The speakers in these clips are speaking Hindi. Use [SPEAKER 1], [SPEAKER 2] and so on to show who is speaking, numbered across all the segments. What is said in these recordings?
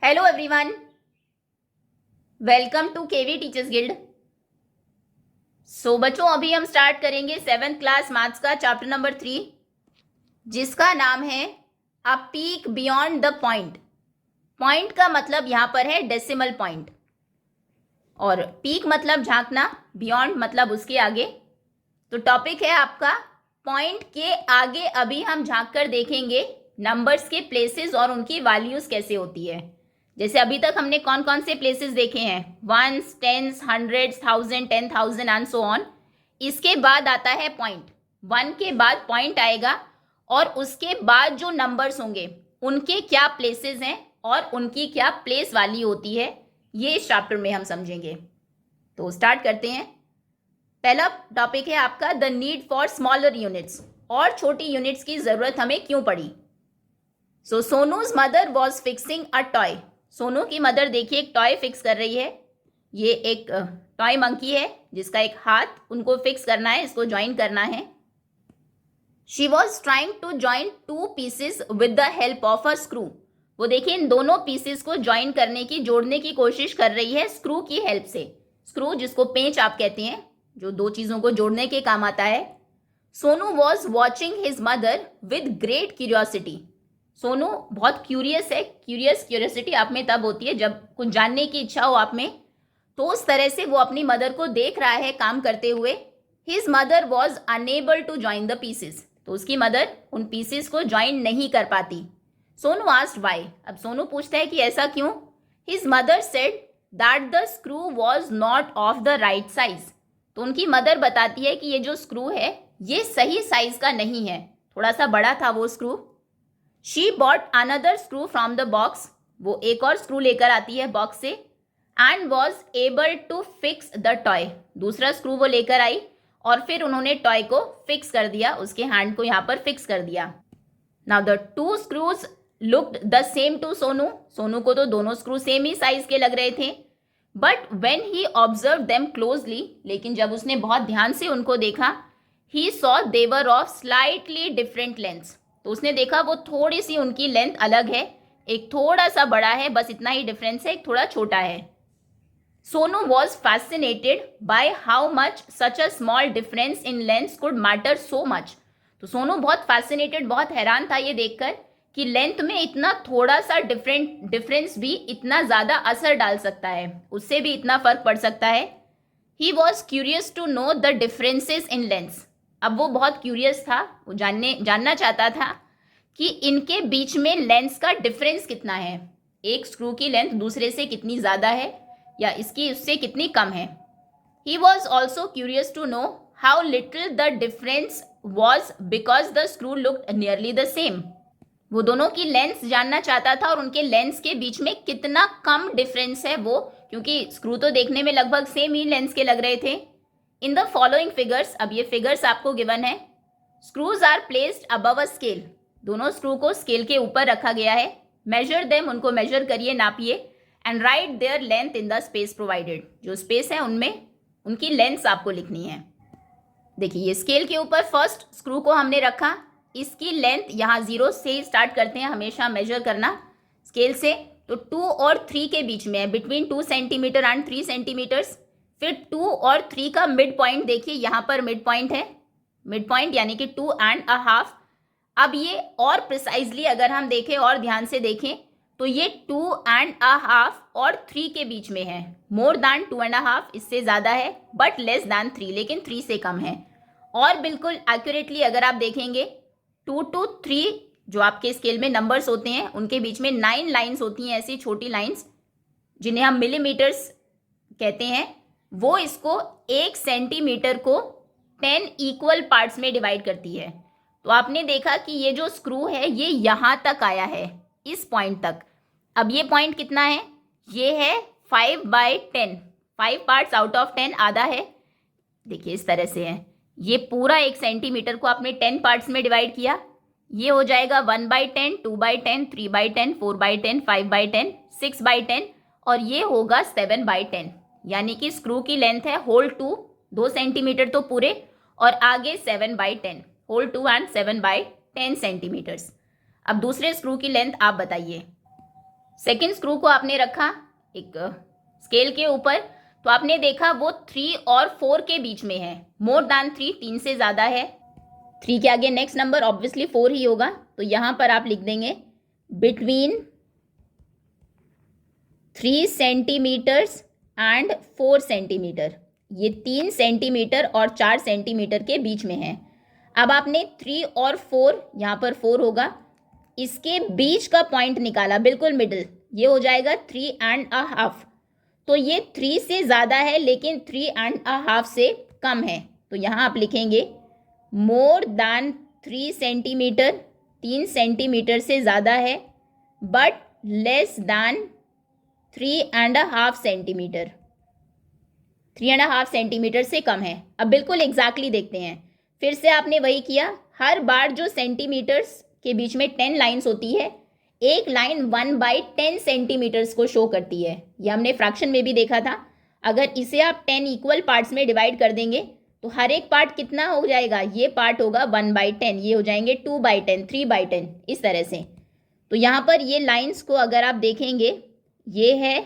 [SPEAKER 1] Hello everyone, welcome to KV teachers guild. So बच्चों, अभी हम स्टार्ट करेंगे 7th क्लास मैथ्स का चैप्टर नंबर 3, जिसका नाम है a peek beyond the point. Point का मतलब यहाँ पर है डेसिमल पॉइंट, और पीक मतलब झांकना, बियॉन्ड मतलब उसके आगे। तो टॉपिक है आपका पॉइंट के आगे अभी हम झांक कर देखेंगे नंबर्स के प्लेसेस और उनकी वैल्यूज कैसे होती है। जैसे अभी तक हमने कौन कौन से प्लेसेस देखे हैं, ones, tens, hundreds, 1000, 10,000 and so on. इसके बाद आता है पॉइंट। 1 के बाद पॉइंट आएगा और उसके बाद जो नंबर्स होंगे उनके क्या प्लेसेस हैं और उनकी क्या प्लेस वैल्यू होती है, ये इस चैप्टर में हम समझेंगे। तो स्टार्ट करते हैं। पहला टॉपिक है आपका the need for smaller units, और छोटी यूनिट्स की जरूरत हमें क्यों पड़ी। So Sonu's mother was fixing a toy. Sonu की मदर देखिए एक टॉय फिक्स कर रही है। ये एक टॉय मंकी है जिसका एक हाथ उनको फिक्स करना है, इसको ज्वाइन करना है। She was trying to join 2 pieces with the help of a screw. वो देखिए इन दोनों पीसेस को ज्वाइन करने की, जोड़ने की कोशिश कर रही है स्क्रू की हेल्प से। स्क्रू जिसको पेंच आप कहते हैं, जो 2 चीजों को जोड़ने के काम आता है। Sonu was watching his mother with great curiosity. Sonu बहुत क्यूरियस है। क्यूरियोसिटी आप में तब होती है जब कुछ जानने की इच्छा हो आप में। तो उस तरह से वो अपनी मदर को देख रहा है काम करते हुए। His mother was unable to join the pieces. तो उसकी मदर उन पीसेस को ज्वाइन नहीं कर पाती। Sonu asked why. अब सोनू पूछता है कि ऐसा क्यों। His mother said that the screw was not of the right size. तो उनकी मदर बताती है कि ये जो स्क्रू है ये सही साइज का नहीं है, थोड़ा सा बड़ा था वो screw. She bought another screw from the box. वो एक और स्क्रू लेकर आती है बॉक्स से। And was able to fix the toy. दूसरा स्क्रू वो लेकर आई और फिर उन्होंने टॉय को फिक्स कर दिया, उसके हैंड को यहाँ पर फिक्स कर दिया। Now the 2 screws looked the same to Sonu. Sonu को तो दोनों स्क्रू सेम ही साइज के लग रहे थे। But when he observe them closely, लेकिन जब उसने बहुत ध्यान से उनको देखा, he saw they were of slightly different lengths. तो उसने देखा वो थोड़ी सी उनकी लेंथ अलग है, एक थोड़ा सा बड़ा है, बस इतना ही डिफरेंस है, एक थोड़ा छोटा है। Sonu was fascinated by how much such a small difference in length could matter so much. तो सोनू बहुत फैसिनेटेड, बहुत हैरान था ये देखकर कि लेंथ में इतना थोड़ा सा डिफरेंस भी इतना ज्यादा असर डाल सकता है, उससे भी इतना फर्क पड़ सकता है। He was curious to know the differences in lengths. अब वो बहुत क्यूरियस था, वो जानना चाहता था कि इनके बीच में लेंथ्स का डिफरेंस कितना है, एक स्क्रू की लेंथ दूसरे से कितनी ज़्यादा है या इसकी उससे कितनी कम है। He was also curious to know how little the difference was because the screw looked nearly the same. वो दोनों की लेंथ जानना चाहता था और उनके लेंथ के बीच में कितना कम डिफरेंस है वो, क्योंकि स्क्रू तो देखने में लगभग सेम ही लेंथ के लग रहे थे। इन द फॉलोइंग फिगर्स, अब ये फिगर्स आपको गिवन है। Screws are placed above a scale. दोनों स्क्रू को स्केल के ऊपर रखा गया है। मेजर देम, उनको मेजर करिए, नापिए। And write their length in the space provided. जो स्पेस है उनमें उनकी लेंथ आपको लिखनी है। देखिए ये स्केल के ऊपर फर्स्ट स्क्रू को हमने रखा, इसकी लेंथ यहाँ 0 से स्टार्ट करते हैं हमेशा मेजर करना स्केल से। तो 2 और 3 के बीच में है, बिटवीन 2 सेंटीमीटर एंड 3 सेंटीमीटर्स। फिर 2 और 3 का मिड पॉइंट देखिए, यहाँ पर मिड पॉइंट है, मिड पॉइंट यानी कि 2.5। अब ये और प्रिसाइजली अगर हम देखें और ध्यान से देखें तो ये 2.5 और 3 के बीच में है। मोर दैन 2.5, इससे ज़्यादा है, बट लेस दैन 3, लेकिन 3 से कम है। और बिल्कुल एक्यूरेटली अगर आप देखेंगे 2 to 3 जो आपके स्केल में नंबर्स होते हैं उनके बीच में 9 लाइन्स होती हैं, ऐसी छोटी लाइन्स जिन्हें हम मिलीमीटर्स कहते हैं। वो इसको 1 सेंटीमीटर को 10 इक्वल पार्ट्स में डिवाइड करती है। तो आपने देखा कि ये जो स्क्रू है ये यहाँ तक आया है, इस पॉइंट तक। अब ये पॉइंट कितना है, ये है 5/10, 5 पार्ट्स आउट ऑफ 10, आधा है। देखिए इस तरह से है, ये पूरा 1 सेंटीमीटर को आपने 10 पार्ट्स में डिवाइड किया। ये हो जाएगा 1/10, 2/10, 3/10, 4/10, 5/10, 6/10 और ये होगा 7/10। यानी कि स्क्रू की लेंथ है होल 2 सेंटीमीटर तो पूरे, और आगे 7/10, होल 2 एंड 7/10 सेंटीमीटर्स। अब दूसरे स्क्रू की लेंथ आप बताइए। सेकेंड स्क्रू को आपने रखा एक स्केल के ऊपर, तो आपने देखा वो 3 और 4 के बीच में है, मोर देन 3, 3 से ज़्यादा है। 3 के आगे नेक्स्ट नंबर ऑब्वियसली 4 ही होगा, तो यहाँ पर आप लिख देंगे बिटवीन 3 सेंटीमीटर्स एंड 4 सेंटीमीटर। ये 3 सेंटीमीटर और 4 सेंटीमीटर के बीच में है। अब आपने 3 और 4, यहाँ पर 4 होगा, इसके बीच का पॉइंट निकाला, बिल्कुल मिडिल, ये हो जाएगा 3.5। तो ये 3 से ज़्यादा है लेकिन 3.5 से कम है, तो यहाँ आप लिखेंगे मोर देन 3 सेंटीमीटर, 3 सेंटीमीटर से ज़्यादा है, but less than 3.5 centimetre, 3.5 centimetre से कम है। अब बिल्कुल एग्जैक्टली देखते हैं, फिर से आपने वही किया, हर बार जो सेंटीमीटर्स के बीच में 10 लाइन्स होती है, एक लाइन 1/10 सेंटीमीटर्स को शो करती है। ये हमने फ्रैक्शन में भी देखा था। अगर इसे आप 10 इक्वल पार्ट्स में डिवाइड कर देंगे तो हर एक पार्ट कितना हो जाएगा, ये पार्ट होगा 1/10, ये हो जाएंगे 2/10, 3/10, इस तरह से। तो यहाँ पर ये लाइन्स को अगर आप देखेंगे, ये है,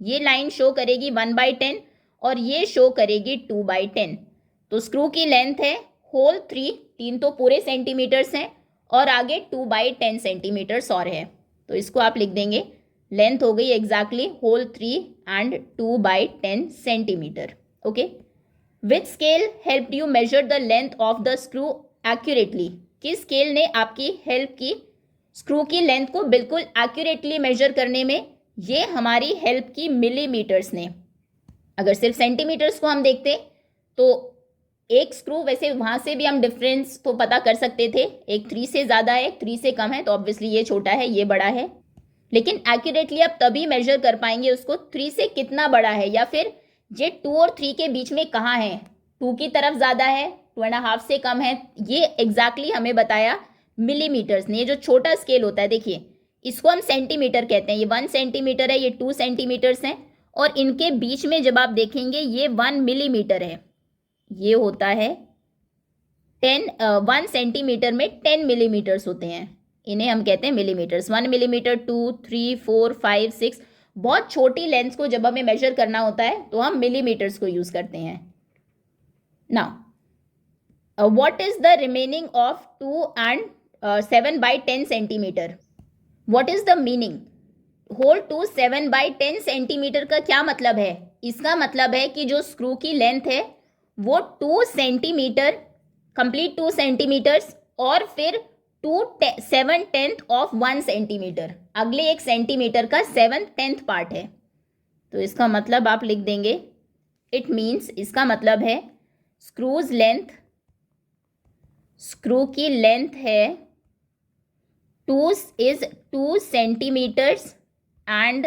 [SPEAKER 1] ये लाइन शो करेगी 1/10 और ये शो करेगी 2/10। तो स्क्रू की लेंथ है होल 3 तो पूरे सेंटीमीटर्स हैं, और आगे 2/10 सेंटीमीटर्स और है, तो इसको आप लिख देंगे लेंथ हो गई exactly whole 3 and 2/10 centimetre. Okay, which scale help you measure the length of the screw accurately? किस स्केल ने आपकी हेल्प की स्क्रू की लेंथ को बिल्कुल एक्यूरेटली मेजर करने में? ये हमारी हेल्प की मिलीमीटर्स ने। अगर सिर्फ सेंटीमीटर्स को हम देखते तो एक स्क्रू, वैसे वहाँ से भी हम डिफरेंस तो पता कर सकते थे, एक 3 से ज़्यादा है, 3 से कम है, तो ऑब्वियसली ये छोटा है, ये बड़ा है। लेकिन एक्यूरेटली आप तभी मेजर कर पाएंगे उसको 3 से कितना बड़ा है, या फिर ये 2 और 3 के बीच में कहाँ है, 2 की तरफ ज़्यादा है, 2.5 से कम है, ये एग्जैक्टली हमें बताया मिलीमीटर्स ने। ये जो छोटा स्केल होता है, देखिए इसको हम सेंटीमीटर कहते हैं, ये 1 सेंटीमीटर है, ये 2 सेंटीमीटर्स हैं, और इनके बीच में जब आप देखेंगे ये 1 मिलीमीटर है, ये होता है 1 सेंटीमीटर में 10 मिलीमीटर्स होते हैं, इन्हें हम कहते हैं मिलीमीटर्स। 1 मिलीमीटर, 2, 3, 4, 5, 6, बहुत छोटी लेंथ को जब हमें मेजर करना होता है तो हम मिलीमीटर्स को यूज करते हैं। Now what is the remaining of 2 and 7/10 centimetre? What is the meaning? Whole 2 7/10 centimetre का क्या मतलब है? इसका मतलब है कि जो स्क्रू की लेंथ है वो 2 सेंटीमीटर, कंप्लीट 2 सेंटीमीटर्स, और फिर 7/10 ऑफ 1 सेंटीमीटर, अगले 1 सेंटीमीटर का 7/10 पार्ट है। तो इसका मतलब आप लिख देंगे, इट मीन्स, इसका मतलब है स्क्रूज लेंथ, स्क्रू की लेंथ है 2 centimetres and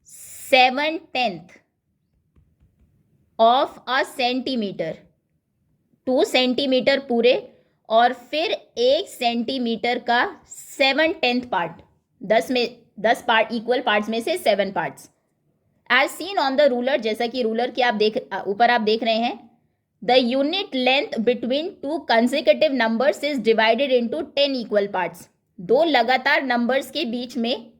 [SPEAKER 1] 7/10 of a centimetre, 2 centimetre पूरे, और फिर 1 सेंटीमीटर का 7/10 पार्ट, 10 पार्ट, इक्वल पार्ट्स में से 7 parts, as seen on the ruler, जैसा कि रूलर के ऊपर आप देख रहे हैं। The unit length between 2 consecutive numbers is divided into 10 equal parts. 2 लगातार नंबर्स के बीच में,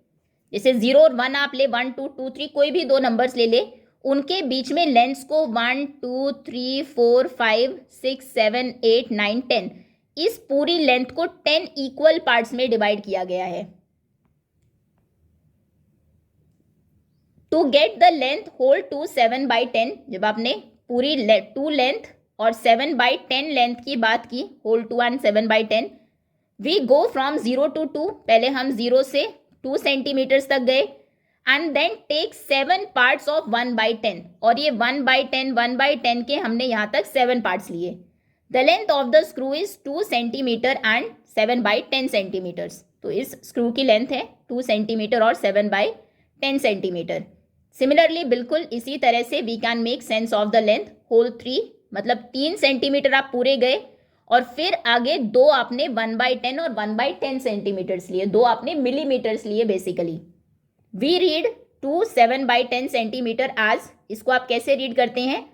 [SPEAKER 1] जैसे 0 और 1 आप ले, 1, 2, 2, 3, कोई भी 2 नंबर्स ले ले, उनके बीच में लेंथ्स को 1, 2, 3, 4, 5, 6, 7, 8, 9, 10, इस पूरी लेंथ को 10 इक्वल पार्ट्स में डिवाइड किया गया है। To get the length whole 2 7/10, जब आपने पूरी 2 लेंथ और 7/10 लेंथ की बात की, whole 2 and 7/10, we go from 0 to 2, पहले हम 0 से 2 सेंटीमीटर्स तक गए, and then take 7 parts of 1/10, और ये 1/10 के हमने यहाँ तक 7 पार्ट्स लिए। The length of the screw is 2 centimetre and 7/10 centimetres. तो इस स्क्रू की लेंथ है 2 सेंटीमीटर और 7/10 सेंटीमीटर। सिमिलरली बिल्कुल इसी तरह से we can make sense of the length whole 3, मतलब 3 सेंटीमीटर आप पूरे गए, और फिर आगे 2 आपने 1/10 और 1/10 सेंटीमीटर्स लिए, 2 आपने मिलीमीटर्स लिए basically. We read 2 7/10 centimetre as, इसको आप कैसे रीड करते हैं,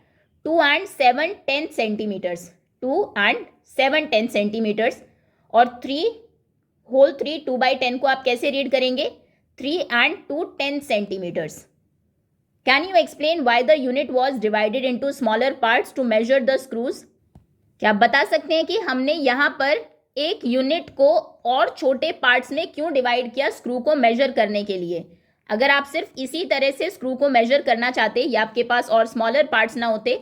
[SPEAKER 1] 2 and 7/10 सेंटीमीटर्स, 2 and 7/10 सेंटीमीटर्स, और 3 होल 3 2/10 को आप कैसे रीड करेंगे, 3 and 2 10 centimeters. Can you explain why the unit was divided into smaller parts to measure the screws? क्या आप बता सकते हैं कि हमने यहाँ पर एक यूनिट को और छोटे पार्ट्स में क्यों डिवाइड किया स्क्रू को मेजर करने के लिए? अगर आप सिर्फ इसी तरह से स्क्रू को मेजर करना चाहते या आपके पास और स्मॉलर पार्ट्स ना होते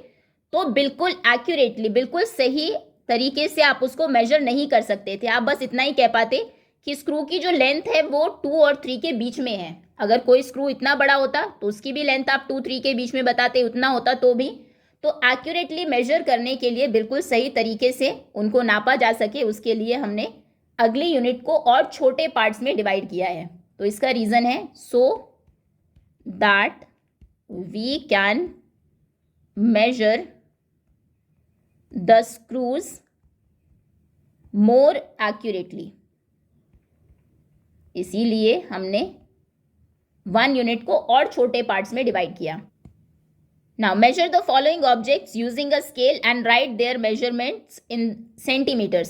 [SPEAKER 1] तो बिल्कुल एक्यूरेटली, बिल्कुल सही तरीके से आप उसको मेजर नहीं कर सकते थे। आप बस इतना ही कह पाते कि स्क्रू की जो लेंथ है वो 2 और 3 के बीच में है। अगर कोई स्क्रू इतना बड़ा होता तो उसकी भी लेंथ आप 2 3 के बीच में बताते, उतना होता तो भी। तो एक्यूरेटली मेजर करने के लिए, बिल्कुल सही तरीके से उनको नापा जा सके, उसके लिए हमने अगली यूनिट को और छोटे पार्ट्स में डिवाइड किया है। तो इसका रीज़न है so that we can measure the screws more accurately. इसीलिए हमने 1 यूनिट को और छोटे पार्ट्स में डिवाइड किया। Now measure the following objects using a scale and write their measurements in centimeters.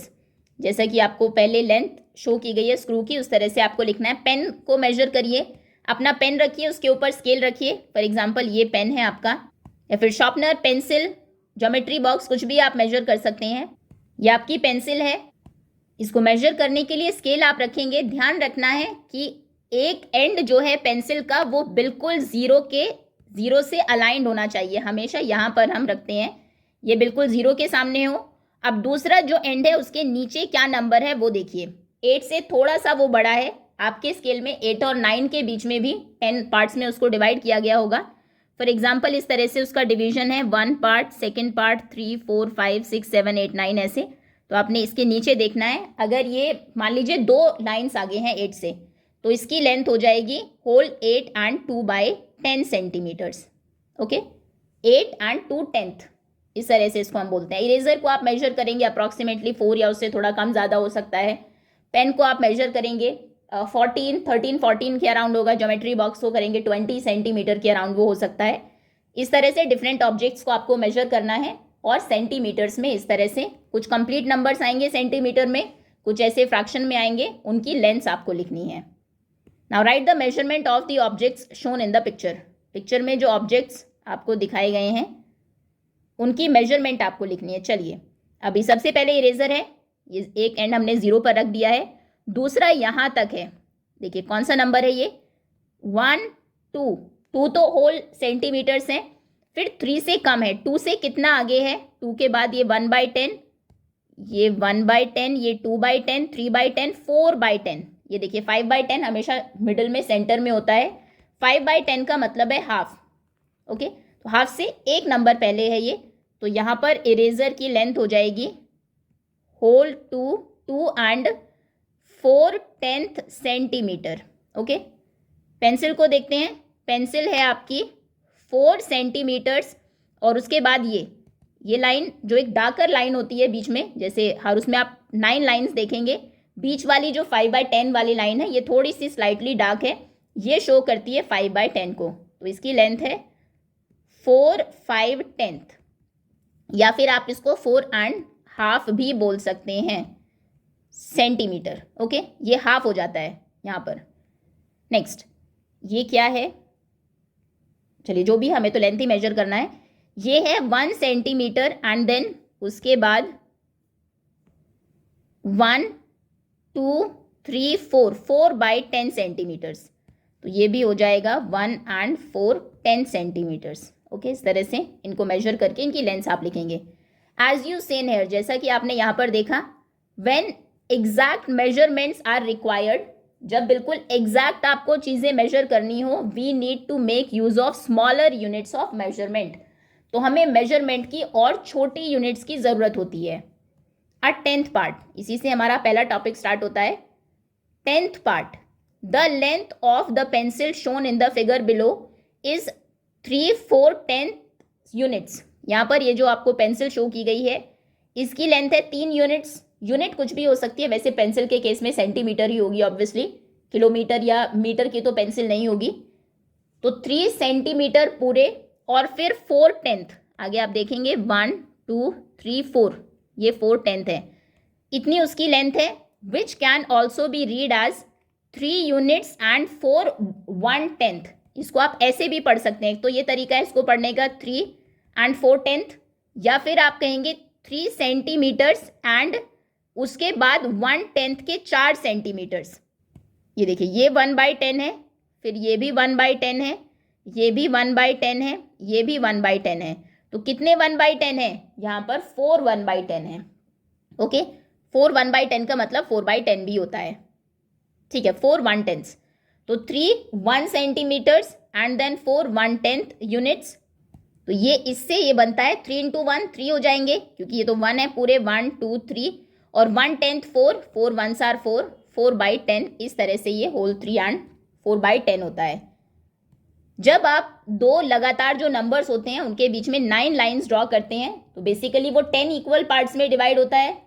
[SPEAKER 1] जैसा कि आपको पहले लेंथ शो की गई है स्क्रू की, उस तरह से आपको लिखना है। पेन को मेजर करिए, अपना पेन रखिए, उसके ऊपर स्केल रखिए। फॉर एग्जांपल ये पेन है आपका, या फिर शार्पनर, पेंसिल, ज्योमेट्री बॉक्स, कुछ भी आप मेजर कर सकते हैं। ये आपकी पेंसिल है, इसको मेजर करने के लिए स्केल आप रखेंगे। ध्यान रखना है कि एक एंड जो है पेंसिल का वो बिल्कुल जीरो से अलाइंड होना चाहिए। हमेशा यहाँ पर हम रखते हैं, ये बिल्कुल 0 के सामने हो। अब दूसरा जो एंड है उसके नीचे क्या नंबर है वो देखिए, 8 से थोड़ा सा वो बड़ा है। आपके स्केल में 8 और 9 के बीच में भी 10 पार्ट्स में उसको डिवाइड किया गया होगा। फॉर एग्जाम्पल इस तरह से उसका डिवीजन है, 1 पार्ट, 2nd पार्ट, 3 4 5 6 7 8 9 ऐसे। तो आपने इसके नीचे देखना है। अगर ये मान लीजिए 2 लाइन्स आगे हैं 8 से, तो इसकी लेंथ हो जाएगी whole 8 and 2 by 10 centimetres. Okay, 8 and 2 10th, इस तरह से इसको हम बोलते हैं। इरेजर को आप मेजर करेंगे अप्रॉक्सीमेटली 4 या उससे थोड़ा कम ज़्यादा हो सकता है। पेन को आप मेजर करेंगे 13 के अराउंड होगा। ज्योमेट्री बॉक्स को करेंगे 20 सेंटीमीटर के अराउंड वो हो सकता है। इस तरह से डिफरेंट ऑब्जेक्ट्स को आपको मेजर करना है, और सेंटीमीटर्स में इस तरह से कुछ कंप्लीट नंबर्स आएंगे सेंटीमीटर में, कुछ ऐसे फ्रैक्शन में आएंगे, उनकी लेंथ्स आपको लिखनी है। Now right the measurement of the objects shown in the picture. Picture में जो ऑब्जेक्ट्स आपको दिखाए गए हैं उनकी मेजरमेंट आपको लिखनी है। चलिए, अभी सबसे पहले इरेजर है, ये एक एंड हमने 0 पर रख दिया है, दूसरा यहाँ तक है। देखिए कौन सा नंबर है ये, 1 2 तो होल सेंटीमीटर्स हैं। फिर 3 से कम है, 2 से कितना आगे है, 2 के बाद ये 1/10, ये 1/10, ये 2/10, 3/10, 4/10। ये देखिए 5/10 हमेशा मिडिल में सेंटर में होता है। 5/10 का मतलब है हाफ। ओके, तो हाफ से एक नंबर पहले है ये, तो यहाँ पर इरेजर की लेंथ हो जाएगी whole 2 and 4/10 centimetre. Okay, pencil को देखते हैं। पेंसिल है आपकी 4 सेंटीमीटर्स, और उसके बाद ये लाइन जो एक डार्कर लाइन होती है बीच में, जैसे हर उसमें आप 9 लाइन्स देखेंगे, बीच वाली जो 5/10 वाली लाइन है ये थोड़ी सी स्लाइटली डार्क है, ये शो करती है 5/10 को। तो इसकी लेंथ है 4/5, या फिर आप इसको 4.5 भी बोल सकते हैं सेंटीमीटर। ओके, ये हाफ हो जाता है यहाँ पर। नेक्स्ट, ये क्या है, चलिए जो भी, हमें तो लेंथ ही मेजर करना है। ये है 1 सेंटीमीटर, एंड देन उसके बाद 1 2 3 4/10 सेंटीमीटर्स। तो ये भी हो जाएगा 1 and 4 10 सेंटीमीटर्स। ओके, इस तरह से इनको मेजर करके इनकी लेंथ आप लिखेंगे। एज यू सीन हियर, जैसा कि आपने यहाँ पर देखा, when exact measurements are required, जब बिल्कुल एग्जैक्ट आपको चीज़ें मेजर करनी हो, we need to make use of smaller units of measurement. तो हमें मेजरमेंट की और छोटी यूनिट्स की ज़रूरत होती है। 10th पार्ट, इसी से हमारा पहला टॉपिक स्टार्ट होता है। 10th part, the length of the pencil shown in the figure below is 3 4 10 units. यहाँ पर ये जो आपको पेंसिल शो की गई है इसकी लेंथ है 3 यूनिट्स। यूनिट कुछ भी हो सकती है, वैसे पेंसिल के केस में सेंटीमीटर ही होगी ऑब्वियसली, किलोमीटर या मीटर की तो पेंसिल नहीं होगी। तो 3 सेंटीमीटर पूरे, और फिर 4/10, आगे आप देखेंगे 1 2 3 4, ये 4/10 है, इतनी उसकी लेंथ है। Which can also be read as 3 units and 4 1/10। इसको आप ऐसे भी पढ़ सकते हैं, तो ये तरीका है इसको पढ़ने का, 3 एंड 4/10, या फिर आप कहेंगे 3 सेंटीमीटर्स एंड उसके बाद 1/10 के 4 सेंटीमीटर्स। ये देखिए, ये 1/10 है, फिर ये भी 1/10 है, ये भी 1/10 है, ये भी 1/10 है। तो कितने 1/10 है यहाँ पर? 4 1/10 है। ओके, 4 1/10 का मतलब 4/10 भी होता है, ठीक है, 4 1/10। तो 3 1 सेंटीमीटर्स एंड देन 4 1/10 यूनिट्स। तो ये इससे ये बनता है 3 इंटू 1 3 हो जाएंगे, क्योंकि ये तो 1 है पूरे, 1 2 3, और 1/10 4, 4 1s आर 4, 4/10। इस तरह से ये होल 3 एंड 4/10 होता है। जब आप दो लगातार जो नंबर्स होते हैं उनके बीच में 9 लाइंस ड्रॉ करते हैं, तो बेसिकली वो 10 इक्वल पार्ट्स में डिवाइड होता है।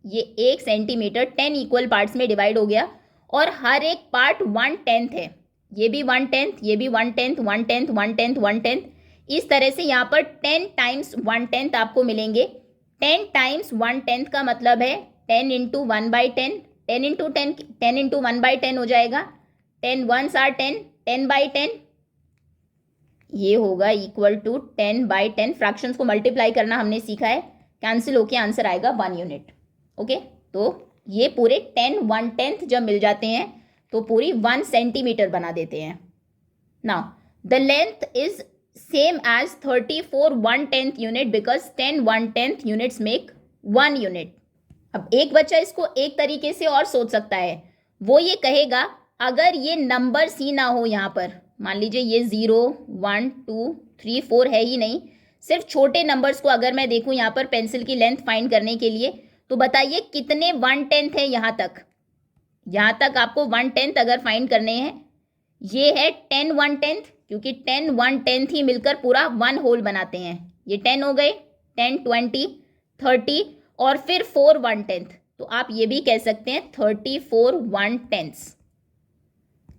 [SPEAKER 1] ये 1 सेंटीमीटर 10 इक्वल पार्ट्स में डिवाइड हो गया, और हर एक पार्ट 1/10 है। ये भी 1/10, ये भी 1/10, 1/10, 1/10, 1/10। इस तरह से यहाँ पर 10 टाइम्स 1/10 आपको मिलेंगे। 10 टाइम्स 1/10 का मतलब है 10 इंटू 1/10, 10 इंटू 10, 10 इंटू 1/10 हो जाएगा। 10 1s आर 10, 10/10, ये होगा इक्वल टू 10/10। फ्रैक्शंस को मल्टीप्लाई करना हमने सीखा है, कैंसिल होके आंसर आएगा 1 यूनिट। ओके, तो ये पूरे 10 1/10 जब मिल जाते हैं तो पूरी 1 सेंटीमीटर बना देते हैं। Now the length is same as 34 1/10 unit because 10 1/10 units make 1 unit. अब एक बच्चा इसको एक तरीके से और सोच सकता है, वो ये कहेगा अगर ये नंबर सी ना हो, यहाँ पर मान लीजिए ये 0 1 2 3 4 है ही नहीं, सिर्फ छोटे नंबर्स को अगर मैं देखूँ यहाँ पर पेंसिल की लेंथ फाइंड करने के लिए, तो बताइए कितने 1/10 है यहाँ तक? यहाँ तक आपको 1/10 अगर फाइंड करने हैं, ये है 10 1/10, क्योंकि 10 1/10 ही मिलकर पूरा 1 होल बनाते हैं। ये 10 हो गए, 10 20 30, और फिर 4 1/10, तो आप ये भी कह सकते हैं 34 1/10।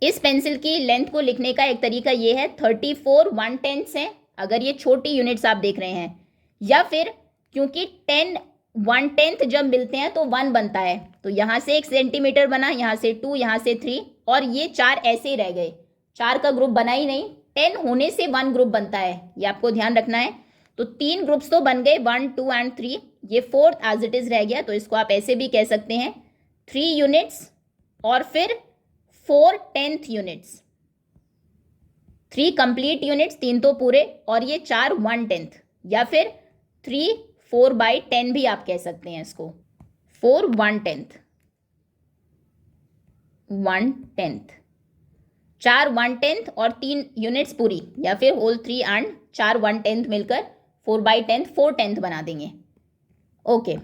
[SPEAKER 1] इस पेंसिल की लेंथ को लिखने का एक तरीका ये है, 34 1/10 है अगर ये छोटी यूनिट्स आप देख रहे हैं, या फिर क्योंकि 10 1/10 जब मिलते हैं तो 1 बनता है, तो यहाँ से 1 सेंटीमीटर बना, यहाँ से 2, यहाँ से 3, और ये 4 ऐसे ही रह गए, 4 का ग्रुप बना ही नहीं। 10 होने से 1 ग्रुप बनता है, ये आपको ध्यान रखना है। तो 3 ग्रुप्स तो बन गए, 1 2 एंड 3, ये 4th एज इट इज रह गया, तो इसको आप ऐसे भी कह सकते हैं 3 यूनिट्स और फिर 4 10th यूनिट्स। 3 कंप्लीट यूनिट्स, 3 तो पूरे, और ये 4 1/10, या फिर 3 4/10 भी आप कह सकते हैं इसको, 4 1/10, 1/10, 4 1/10 और 3 यूनिट्स पूरी, या फिर होल 3 एंड 4 1/10 मिलकर 4/10 4/10 बना देंगे। Okay,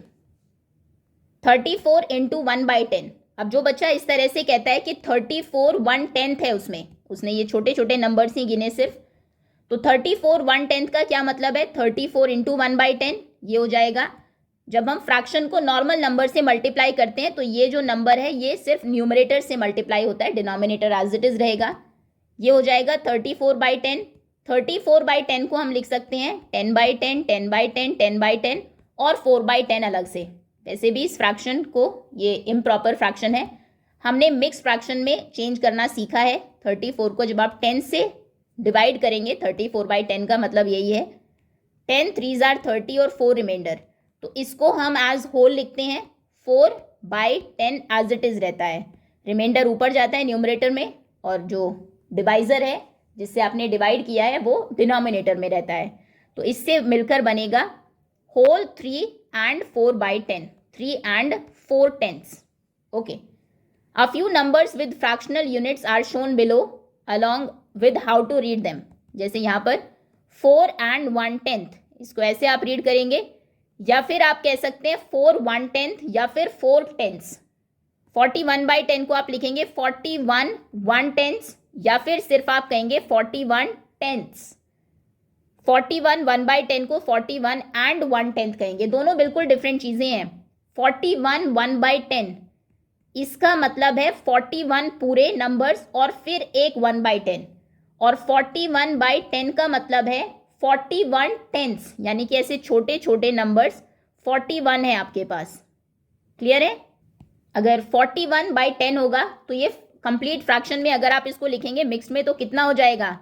[SPEAKER 1] 34 into 1/10। अब जो बच्चा इस तरह से कहता है कि 34 1/10 है, उसने ये छोटे छोटे नंबर्स ही गिने सिर्फ, तो 34 1/10 का क्या मतलब है? 34 इंटू 1/10 ये हो जाएगा। जब हम फ्रैक्शन को नॉर्मल नंबर से मल्टीप्लाई करते हैं तो ये जो नंबर है ये सिर्फ न्यूमरेटर से मल्टीप्लाई होता है, डिनोमिनेटर एज इट इज रहेगा। ये हो जाएगा 34/10। 34/10 को हम लिख सकते हैं 10/10, 10/10, 10/10 और 4/10 अलग से। वैसे भी इस फ्रैक्शन को, ये इम्प्रॉपर फ्रैक्शन है, हमने मिक्स फ्रैक्शन में चेंज करना सीखा है। 34 को जब आप 10 से डिवाइड करेंगे, 34/10 का मतलब यही है, 10 3s आर 30 और 4 रिमाइंडर, तो इसको हम एज होल लिखते हैं, 4/10 एज इट इज रहता है। रिमाइंडर ऊपर जाता है न्यूमरेटर में, और जो डिवाइजर है जिससे आपने डिवाइड किया है वो डिनोमिनेटर में रहता है। तो इससे मिलकर बनेगा whole 3 and 4/10, 3 and 4/10। Okay, a few numbers with fractional units are shown below along with how to read them। जैसे यहाँ पर 4 and 1/10, इसको ऐसे आप रीड करेंगे, या फिर आप कह सकते हैं 4 1/10 या फिर 4/10। 41/10 को आप लिखेंगे 41 1/10, या फिर सिर्फ आप कहेंगे 41 10ths। 41 1/10 को 41 and 1/10 कहेंगे, दोनों बिल्कुल डिफरेंट चीज़ें हैं। 41 1/10 इसका मतलब है 41 पूरे नंबर्स और फिर एक 1/10, और 41/10 का मतलब है 41 10ths, यानी कि ऐसे छोटे छोटे नंबर्स 41 है आपके पास। क्लियर है? अगर 41/10 होगा तो ये कंप्लीट फ्रैक्शन में अगर आप इसको लिखेंगे मिक्स में तो कितना हो जाएगा,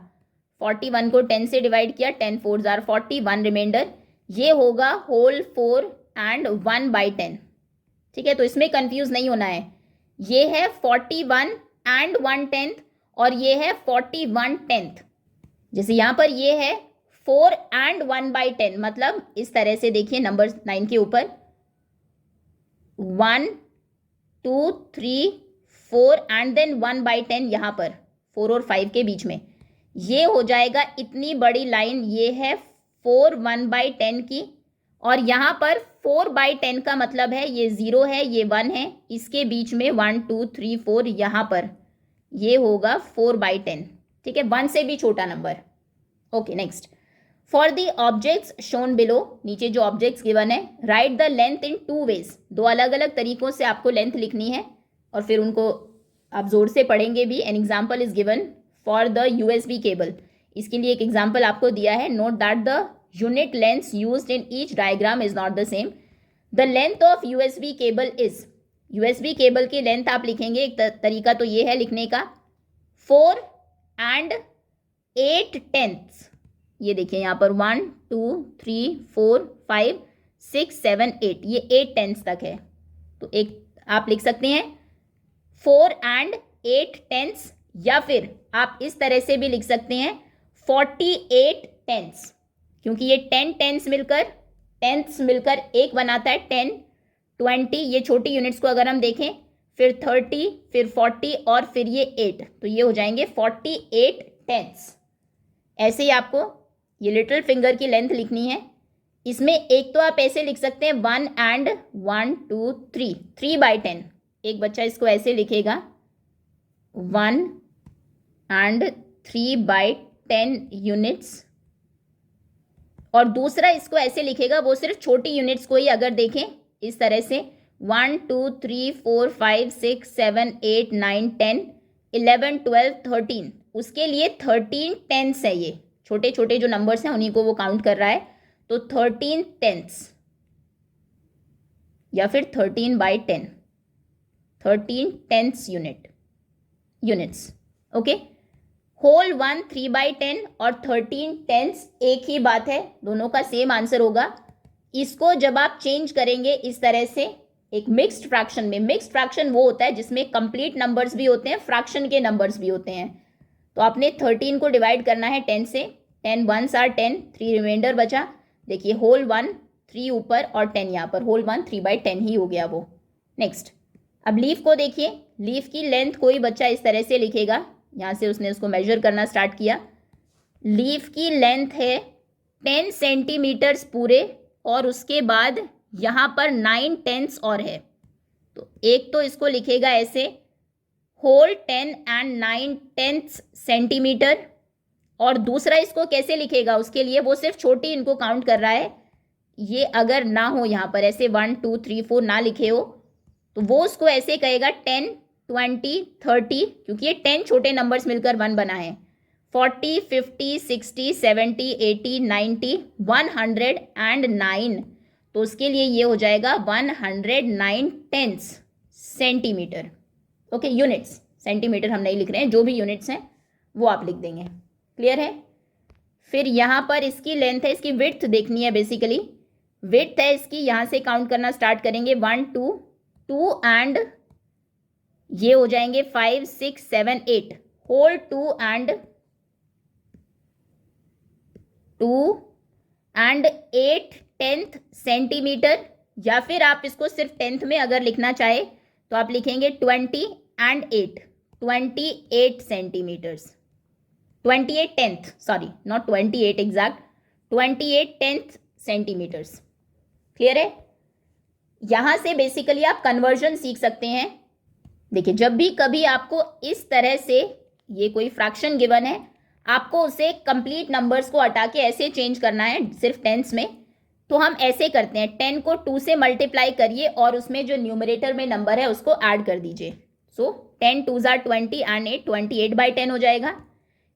[SPEAKER 1] 41 को 10 से डिवाइड किया, 10 4 आर 41 रिमाइंडर, ये होगा होल 4 एंड 1/10। ठीक है, तो इसमें कंफ्यूज नहीं होना है, ये है 41 एंड 1/10 और ये है 41/10। जैसे यहाँ पर ये है 4 एंड 1/10, मतलब इस तरह से देखिए नंबर 9 के ऊपर 1 2 3 4 एंड देन 1/10, यहाँ पर 4 और 5 के बीच में ये हो जाएगा इतनी बड़ी लाइन, ये है 4 1/10 की, और यहाँ पर 4/10 का मतलब है ये 0 है, ये 1 है, इसके बीच में 1 2 3 4, यहाँ पर ये होगा 4/10। ठीक है, 1 से भी छोटा नंबर। Okay, next, for the objects shown below, नीचे जो ऑब्जेक्ट्स गिवन है, write the length in 2 ways, दो अलग अलग तरीकों से आपको लेंथ लिखनी है और फिर उनको आप जोर से पढ़ेंगे भी। An example is given for the USB cable, इसके लिए एक एग्जाम्पल आपको दिया है। Note that the unit length used in each diagram is not the same. The length of USB cable is, USB cable की लेंथ आप लिखेंगे, एक तरीका तो ये है लिखने का, 4 एंड 8/10। ये देखिए यहाँ पर 1 2 3 4 5 6 7 8, ये 8/10 तक है, तो एक आप लिख सकते हैं 4 एंड 8/10, या फिर आप इस तरह से भी लिख सकते हैं 48/10, क्योंकि ये 10 टेंथ्स मिलकर एक बनाता है 10 20, ये छोटी यूनिट्स को अगर हम देखें, फिर 30, फिर 40 और फिर ये 8, तो ये हो जाएंगे 48/10। ऐसे ही आपको ये लिटिल फिंगर की लेंथ लिखनी है। इसमें एक तो आप ऐसे लिख सकते हैं 1 एंड 1 2 3, 3/10, एक बच्चा इसको ऐसे लिखेगा 1 एंड 3/10 यूनिट्स, और दूसरा इसको ऐसे लिखेगा, वो सिर्फ छोटी यूनिट्स को ही अगर देखें इस तरह से 1 2 3 4 5 6 7 8 9 10 11 12 13, उसके लिए 13/10 है, ये छोटे छोटे जो नंबर्स हैं उन्हीं को वो काउंट कर रहा है, तो 13/10 या फिर 13/10, 13/10 यूनिट्स। ओके, होल 1 3/10 और 13/10 एक ही बात है, दोनों का सेम आंसर होगा। इसको जब आप चेंज करेंगे इस तरह से एक मिक्स्ड फ्रैक्शन में, मिक्स्ड फ्रैक्शन वो होता है जिसमें कंप्लीट नंबर्स भी होते हैं, फ्रैक्शन के नंबर्स भी होते हैं, तो आपने 13 को डिवाइड करना है 10 से, 10 1s आर 10, 3 रिमाइंडर बचा, देखिए होल 1 3 ऊपर और 10 यहाँ पर, होल 1 3/10 ही हो गया वो। नेक्स्ट, अब लीफ को देखिए, लीफ की लेंथ कोई बच्चा इस तरह से लिखेगा, यहाँ से उसने उसको मेजर करना स्टार्ट किया, लीफ की लेंथ है 10 सेंटीमीटर्स पूरे, और उसके बाद यहाँ पर 9/10 और है, तो एक तो इसको लिखेगा ऐसे होल 10 एंड 9/10 सेंटीमीटर, और दूसरा इसको कैसे लिखेगा, उसके लिए वो सिर्फ छोटी इनको काउंट कर रहा है, ये अगर ना हो यहाँ पर ऐसे 1 2 3 4 ना लिखे हो, तो वो उसको ऐसे कहेगा 10 20 30, क्योंकि ये 10 छोटे नंबर्स मिलकर 1 बना है, 40 50 60 70 80 90 100 एंड 9, तो उसके लिए ये हो जाएगा 109/10 सेंटीमीटर। ओके, यूनिट्स, सेंटीमीटर हम नहीं लिख रहे हैं, जो भी यूनिट्स हैं वो आप लिख देंगे। क्लियर है? फिर यहाँ पर इसकी लेंथ है, इसकी विड्थ देखनी है, बेसिकली विड्थ है इसकी, यहाँ से काउंट करना स्टार्ट करेंगे 1 2 2 एंड ये हो जाएंगे 5 6 7 8, होल 2 एंड 8/10 सेंटीमीटर, या फिर आप इसको सिर्फ 10th में अगर लिखना चाहे तो आप लिखेंगे 20 and 8, 28 centimetres, 28/10, sorry not 28 exact, 28/10 centimetres. Clear है? यहाँ से बेसिकली आप कन्वर्जन सीख सकते हैं। देखिए, जब भी कभी आपको इस तरह से ये कोई फ्रैक्शन गिवन है, आपको उसे कंप्लीट नंबर्स को हटा के ऐसे चेंज करना है सिर्फ टेंस में, तो हम ऐसे करते हैं, 10 को 2 से मल्टीप्लाई करिए और उसमें जो न्यूमरेटर में नंबर है उसको ऐड कर दीजिए, सो 10 2s आर 20 एंड 8 28/10 हो जाएगा।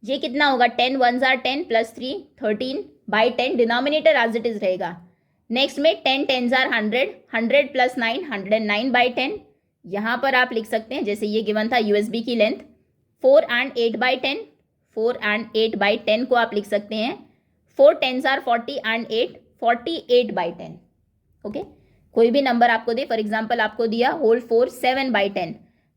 [SPEAKER 1] ये कितना होगा, 10 1s are 10 plus 3 13/10, denominator as it is रहेगा। नेक्स्ट में 10 10s आर 100, 100 प्लस 9 109/10, यहाँ पर आप लिख सकते हैं, जैसे ये गिवन था यूएसबी की लेंथ 4 and 8/10, 4 and 8/10 को आप लिख सकते हैं 4 10s are 40 and 8 48/10। ओके, कोई भी नंबर आपको दे, फॉर एग्जाम्पल आपको दिया होल 4 7/10,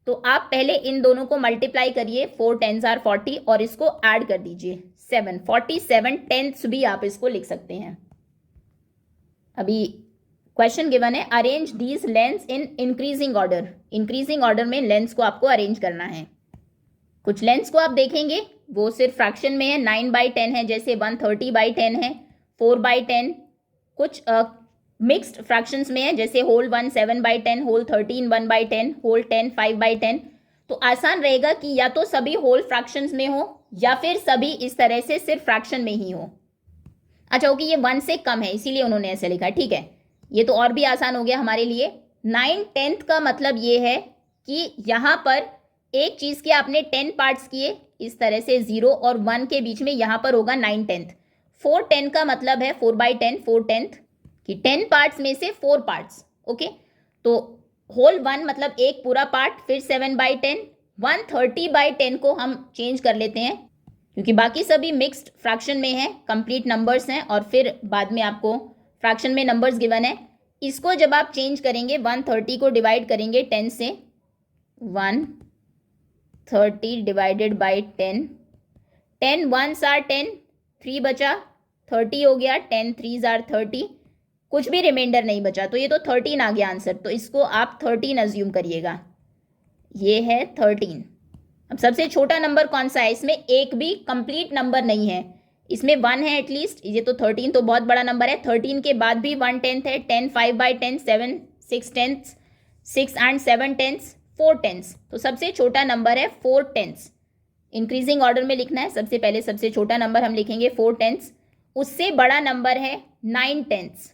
[SPEAKER 1] तो आप पहले इन दोनों को मल्टीप्लाई करिए, 4 10s are 40 और इसको ऐड कर दीजिए 7, 47/10 भी आप इसको लिख सकते हैं। अभी क्वेश्चन गिवन है, arrange these lens in increasing order. Increasing order में लेंस को आपको अरेंज करना है। कुछ लेंस को आप देखेंगे वो सिर्फ फ्रैक्शन में है, 9/10 है, जैसे 130/10 है, 4/10। कुछ मिक्स्ड फ्रैक्शंस में है, जैसे होल 1 7/10, होल 13 1/10, होल 10 5/10। तो आसान रहेगा कि या तो सभी होल फ्रैक्शंस में हो या फिर सभी इस तरह से सिर्फ फ्रैक्शन में ही हो। अच्छा, ओके, ये 1 से कम है इसीलिए उन्होंने ऐसे लिखा है, ठीक है, ये तो और भी आसान हो गया हमारे लिए। 9/10 का मतलब ये है कि यहाँ पर एक चीज़ के आपने 10 पार्ट्स किए, इस तरह से 0 और 1 के बीच में यहाँ पर होगा 9/10। 4/10 का मतलब है 4/10, 4/10 कि 10 पार्ट्स में से 4 पार्ट्स। ओके, तो होल 1 मतलब एक पूरा पार्ट, फिर 7/10, 130/10 को हम चेंज कर लेते हैं क्योंकि बाकी सभी मिक्स्ड फ्रैक्शन में है, कंप्लीट नंबर्स हैं, और फिर बाद में आपको फ्रैक्शन में नंबर्स गिवन है। इसको जब आप चेंज करेंगे, 130 को डिवाइड करेंगे 10 से, 130 डिवाइडेड बाई 10, 10 1s are 10, 3 बचा, 30 हो गया, 10 3s are 30, कुछ भी रिमाइंडर नहीं बचा, तो ये तो 13 आ गया आंसर, तो इसको आप 13 अज्यूम करिएगा, ये है 13। अब सबसे छोटा नंबर कौन सा है, इसमें एक भी कंप्लीट नंबर नहीं है, इसमें 1 है एटलीस्ट, ये तो 13 तो बहुत बड़ा नंबर है। 13 के बाद भी 1/10 है, 10 5/10, 7 6/10, 6 and 7/10, 4/10, तो सबसे छोटा नंबर है 4/10। इंक्रीजिंग ऑर्डर में लिखना है, सबसे पहले सबसे छोटा नंबर हम लिखेंगे 4/10, उससे बड़ा नंबर है 9/10।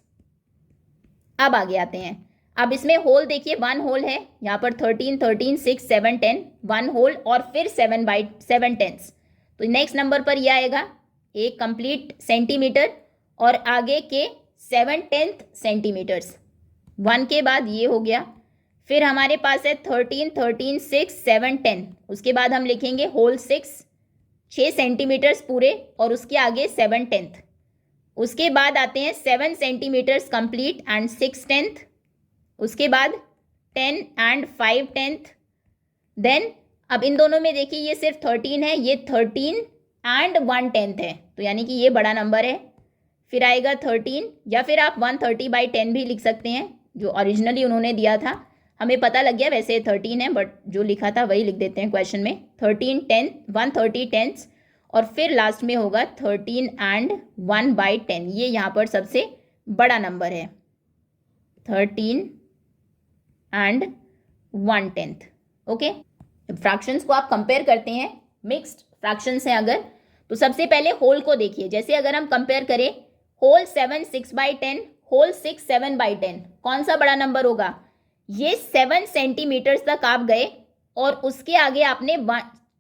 [SPEAKER 1] अब आगे आते हैं, अब इसमें होल देखिए, 1 होल है यहाँ पर, 13 13 6 7 10, 1 होल और फिर 7/10, तो नेक्स्ट नंबर पर यह आएगा एक कंप्लीट सेंटीमीटर और आगे के 7/10 सेंटीमीटर्स, 1 के बाद ये हो गया। फिर हमारे पास है 13 13 6 7 10, उसके बाद हम लिखेंगे होल 6 सेंटीमीटर्स पूरे और उसके आगे 7/10। उसके बाद आते हैं 7 सेंटीमीटर्स कंप्लीट एंड 6/10, उसके बाद 10 एंड 5/10। देन अब इन दोनों में देखिए ये सिर्फ 13 है, ये 13 एंड 1/10 है, तो यानी कि ये बड़ा नंबर है। फिर आएगा 13, या फिर आप 130/10 भी लिख सकते हैं, जो ओरिजिनली उन्होंने दिया था, हमें पता लग गया वैसे 13 है, बट जो लिखा था वही लिख देते हैं क्वेश्चन में, 13 10 130 10, और फिर लास्ट में होगा 13 एंड 1/10, ये यहाँ पर सबसे बड़ा नंबर है, 13 एंड 1/10। ओके, फ्रैक्शंस को आप कंपेयर करते हैं, मिक्स्ड फ्रैक्शंस हैं अगर, तो सबसे पहले होल को देखिए, जैसे अगर हम कंपेयर करें होल 7 6/10, होल 6 7/10, कौन सा बड़ा नंबर होगा, ये 7 सेंटीमीटर्स तक आप गए और उसके आगे आपने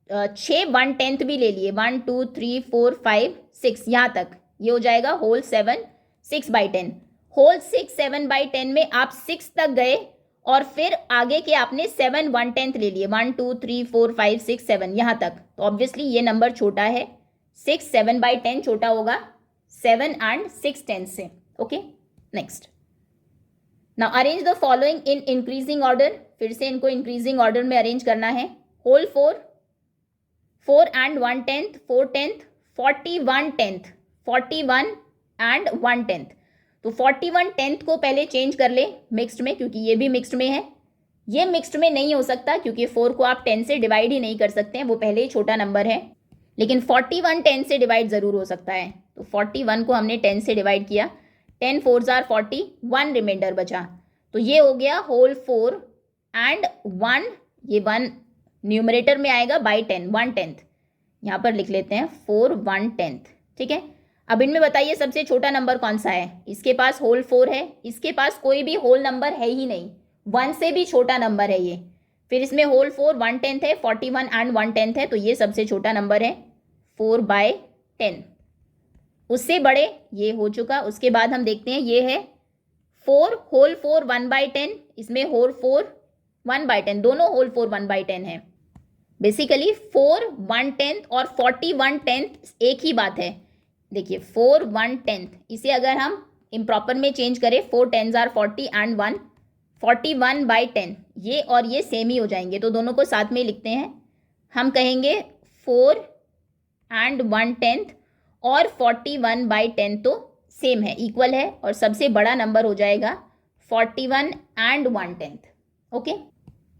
[SPEAKER 1] 6 1/10 भी ले लिए, 1 2 3 4 5 6, यहाँ तक ये हो जाएगा होल 7 6/10। होल 6 7/10 में आप 6 तक गए और फिर आगे के आपने 7 1/10 ले लिए, 1 2 3 4 5 6 7, यहाँ तक, तो ऑब्वियसली ये नंबर छोटा है, 6 7/10 छोटा होगा 7 एंड 6/10 से। Okay, next, now arrange the following in increasing order, फिर से इनको इंक्रीजिंग ऑर्डर में अरेंज करना है। होल 4 एंड 1/10, 4/10, 41/10, 41 एंड 1/10, तो 41/10 को पहले चेंज कर ले मिक्स्ड में, क्योंकि ये भी मिक्स्ड में है, ये मिक्स्ड में नहीं हो सकता क्योंकि 4 को आप 10 से डिवाइड ही नहीं कर सकते हैं, वो पहले ही छोटा नंबर है, लेकिन 41 10 से डिवाइड ज़रूर हो सकता है, तो 41 को हमने 10 से डिवाइड किया, 10 4s are 40, 1 रिमाइंडर बचा, तो ये हो गया होल 4 एंड 1, ये 1 न्यूमरेटर में आएगा बाई 10, 1/10, यहाँ पर लिख लेते हैं 4 1/10, ठीक है। अब इनमें बताइए सबसे छोटा नंबर कौन सा है, इसके पास होल 4 है, इसके पास कोई भी होल नंबर है ही नहीं, 1 से भी छोटा नंबर है ये, फिर इसमें होल 4 1/10 है, 41 एंड 1/10 है, तो ये सबसे छोटा नंबर है 4/10, उससे बड़े ये हो चुका। उसके बाद हम देखते हैं ये है 4 होल 4 1/10, इसमें होल 4 1/10, दोनों होल 4 1/10 है। बेसिकली 4 1/10 और 41/10 एक ही बात है। देखिए 4 1/10, इसे अगर हम इम्प्रॉपर में चेंज करें, 4 10s are 40 एंड 1 41/10, ये और ये सेम ही हो जाएंगे, तो दोनों को साथ में लिखते हैं। हम कहेंगे 4 एंड 1/10 और 41/10 तो सेम है, इक्वल है, और सबसे बड़ा नंबर हो जाएगा 41 एंड 1/10। ओके,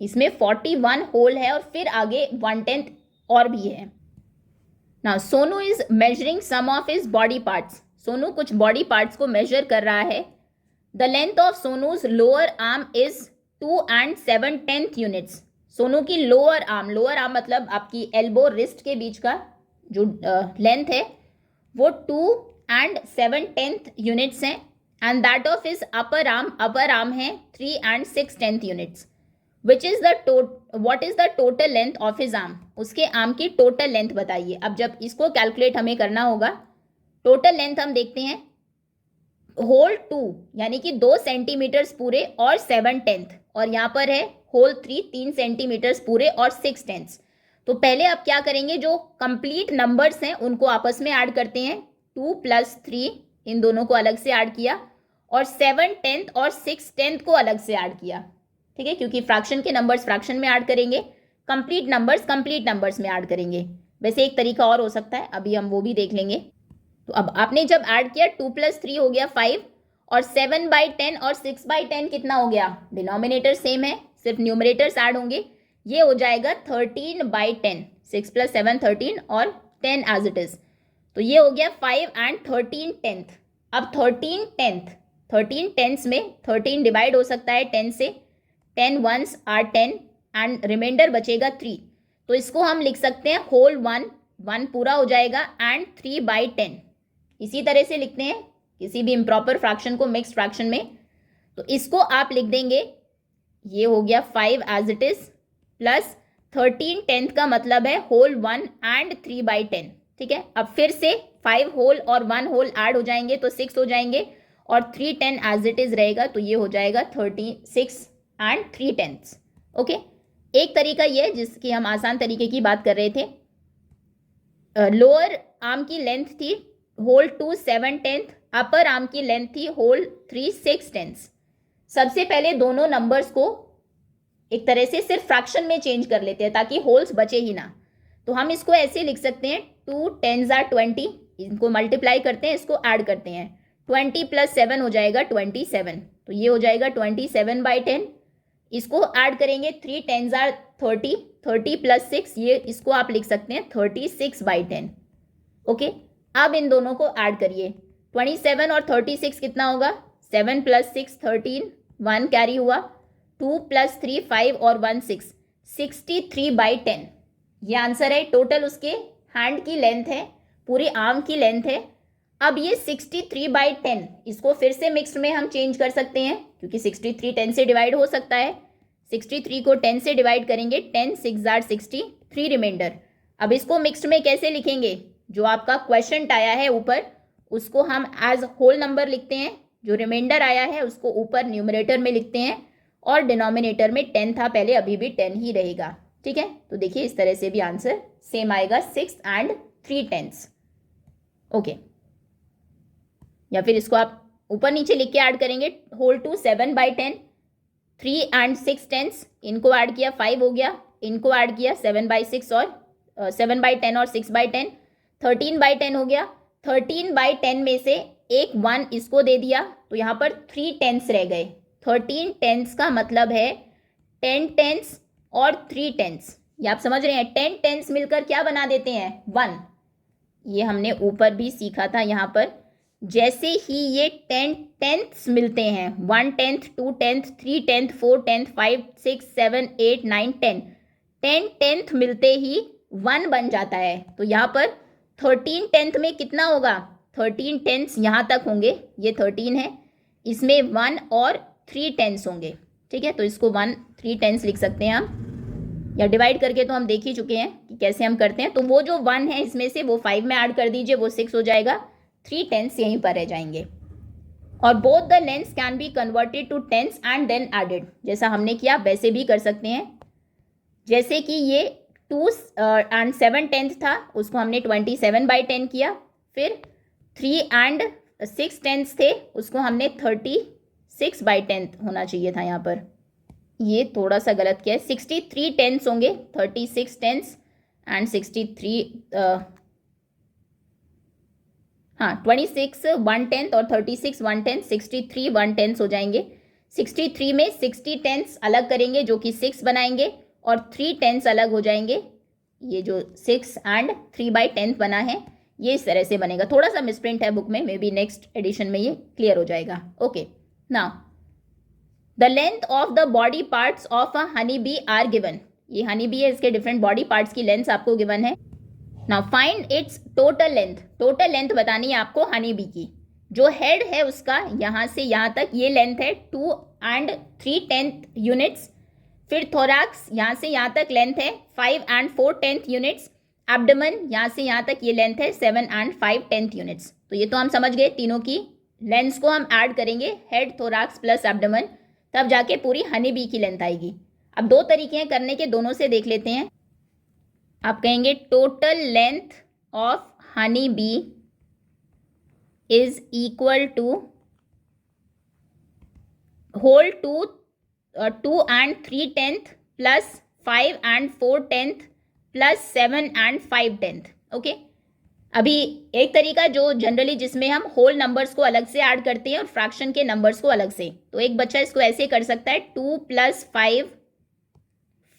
[SPEAKER 1] इसमें 41 होल है और फिर आगे 1/10 और भी है। Now Sonu is measuring some of his body parts. Sonu कुछ बॉडी पार्ट्स को मेजर कर रहा है। The length of Sonu's lower arm is 2 and 7/10 units. Sonu की लोअर आर्म मतलब आपकी एल्बो रिस्ट के बीच का जो लेंथ है वो 2 and 7/10 यूनिट्स हैं, and that of his upper arm है 3 and 6/10 units. Which is what is the total length of his arm. उसके आर्म की टोटल लेंथ बताइए। अब जब इसको कैलकुलेट हमें करना होगा, टोटल लेंथ हम देखते हैं, होल 2 यानी कि 2 सेंटीमीटर्स पूरे और 7/10, और यहाँ पर है होल 3 सेंटीमीटर्स पूरे और 6/10। तो पहले आप क्या करेंगे, जो कंप्लीट नंबर्स हैं उनको आपस में ऐड करते हैं। 2 + 3 इन दोनों को अलग से ऐड किया, और 7/10 और 6/10 को अलग से ऐड किया। ठीक है, क्योंकि फ्रैक्शन के नंबर्स फ्रैक्शन में ऐड करेंगे, कंप्लीट नंबर्स में ऐड करेंगे। वैसे एक तरीका और हो सकता है, अभी हम वो भी देख लेंगे। तो अब आपने जब ऐड किया 2 + 3 हो गया 5, और 7/10 और 6/10 कितना हो गया, डिनोमिनेटर सेम है, सिर्फ न्यूमरेटर्स ऐड होंगे। ये हो जाएगा 13/10, 6 + 7 13 और 10 एज इट इज। तो ये हो गया 5 and 13/10। अब 13/10 में 13 डिवाइड हो सकता है 10 से, 10 ones are 10 एंड रिमाइंडर बचेगा 3। तो इसको हम लिख सकते हैं होल 1 पूरा हो जाएगा एंड 3/10। इसी तरह से लिखते हैं किसी भी इम्प्रॉपर फ्रैक्शन को मिक्स्ड फ्रैक्शन में। तो इसको आप लिख देंगे, ये हो गया 5 एज इट इज, प्लस 13/10 का मतलब है होल 1 एंड 3/10। ठीक है, अब फिर से 5 होल और 1 होल ऐड हो जाएंगे तो 6 हो जाएंगे, और 3/10 एज इट इज रहेगा, तो ये हो जाएगा 36 and 3/10। ओके, एक तरीका ये है जिसकी हम आसान तरीके की बात कर रहे थे। लोअर आर्म की लेंथ थी होल 2 7/10, अपर आर्म की लेंथ थी होल 3 6/10। सबसे पहले दोनों नंबर्स को एक तरह से सिर्फ फ्रैक्शन में चेंज कर लेते हैं ताकि होल्स बचे ही ना। तो हम इसको ऐसे लिख सकते हैं 2 10s are 20, इनको मल्टीप्लाई करते हैं, इसको ऐड करते हैं, 20 + 7 हो जाएगा 27। तो ये हो जाएगा 27/10। इसको ऐड करेंगे, 3 10s are 30, 30 + 6, ये इसको आप लिख सकते हैं 36/10। ओके, अब इन दोनों को ऐड करिए, 27 और 36 कितना होगा, 7 + 6 13, 1 कैरी हुआ, 2 + 3 5 और 1 6, 63/10। ये आंसर है। टोटल उसके हैंड की लेंथ है, पूरी आर्म की लेंथ है। अब ये 63/10, इसको फिर से मिक्स्ड में हम चेंज कर सकते हैं, क्योंकि 63 10 से डिवाइड हो सकता है। 63 को 10 से डिवाइड करेंगे, 10 6 are 60, 3 रिमाइंडर। अब इसको मिक्स्ड में कैसे लिखेंगे, जो आपका क्वेश्चन आया है ऊपर उसको हम एज होल नंबर लिखते हैं, जो रिमाइंडर आया है उसको ऊपर न्यूमरेटर में लिखते हैं, और डिनोमिनेटर में 10 था पहले, अभी भी 10 ही रहेगा। ठीक है, तो देखिए इस तरह से भी आंसर सेम आएगा, 6 and 3/10। ओके, या फिर इसको आप ऊपर नीचे लिख के ऐड करेंगे, होल 2 7/10, 3 and 6/10, इनको ऐड किया 5 हो गया, इनको ऐड किया 7/6 और 7/10 और 6/10, 13/10 हो गया। 13/10 में से एक 1 इसको दे दिया, तो यहाँ पर 3 10s रह गए। 13 10s का मतलब है 10 10s और 3 10s, ये आप समझ रहे हैं, 10 10s मिलकर क्या बना देते हैं, 1। ये हमने ऊपर भी सीखा था। यहाँ पर जैसे ही ये 10 10ths मिलते हैं, 1 10th 2 10th 3 10th 4 10th 5 6 7 8 9 10, 10 10th मिलते ही 1 बन जाता है। तो यहाँ पर 13 10th में कितना होगा, 13 10ths यहाँ तक होंगे, ये 13 है, इसमें 1 और 3 10ths होंगे। ठीक है, तो इसको 1 3 10ths लिख सकते हैं हम, या डिवाइड करके तो हम देख ही चुके हैं कि कैसे हम करते हैं। तो वो जो 1 है इसमें से वो 5 में ऐड कर दीजिए, वो 6 हो जाएगा, 3 10ths यहीं पर रह जाएंगे। और both the lengths can be converted to tens and then added, जैसा हमने किया वैसे भी कर सकते हैं। जैसे कि ये 2 and 7/10 था, उसको हमने 27/10 किया। फिर 3 and 6/10 थे, उसको हमने 36/10 होना चाहिए था। यहाँ पर ये थोड़ा सा गलत किया है, 63/10 होंगे, 36/10 एंड 26 1/10 और 36 1/10, 63 1/10 हो जाएंगे। 63 में 60/10 अलग करेंगे जो कि 6 बनाएंगे, और 3/10 अलग हो जाएंगे, ये जो 6 and 3/10 बना है ये इस तरह से बनेगा। थोड़ा सा मिसप्रिंट है बुक में, मे बी नेक्स्ट एडिशन में ये क्लियर हो जाएगा। Okay, now the length of the body parts of a honey bee are given. ये हनी बी है, इसके डिफरेंट बॉडी पार्ट्स की लेंथ आपको गिवन है। Now find its total length. Total length बतानी है आपको हनी बी की। जो हेड है उसका यहाँ से यहाँ तक ये लेंथ है 2 and 3/10 यूनिट्स। फिर थोरैक्स यहाँ से यहाँ तक लेंथ है 5 and 4/10 यूनिट्स। एब्डोमेन यहाँ से यहाँ तक ये लेंथ है 7 and 5/10 यूनिट्स। तो ये तो हम समझ गए, तीनों की लेंथ्स को हम ऐड करेंगे, हेड थोरैक्स प्लस एब्डोमेन, तब जाके पूरी हनी बी की लेंथ आएगी। अब दो तरीके हैं करने के, दोनों से देख लेते हैं। आप कहेंगे total length of honey bee is equal to whole 2 and 3/10 plus 5 and 4/10 plus 7 and 5/10। Okay, अभी एक तरीका जो जनरली जिसमें हम होल नंबर्स को अलग से ऐड करते हैं और फ्रैक्शन के नंबर्स को अलग से, तो एक बच्चा इसको ऐसे कर सकता है 2 + 5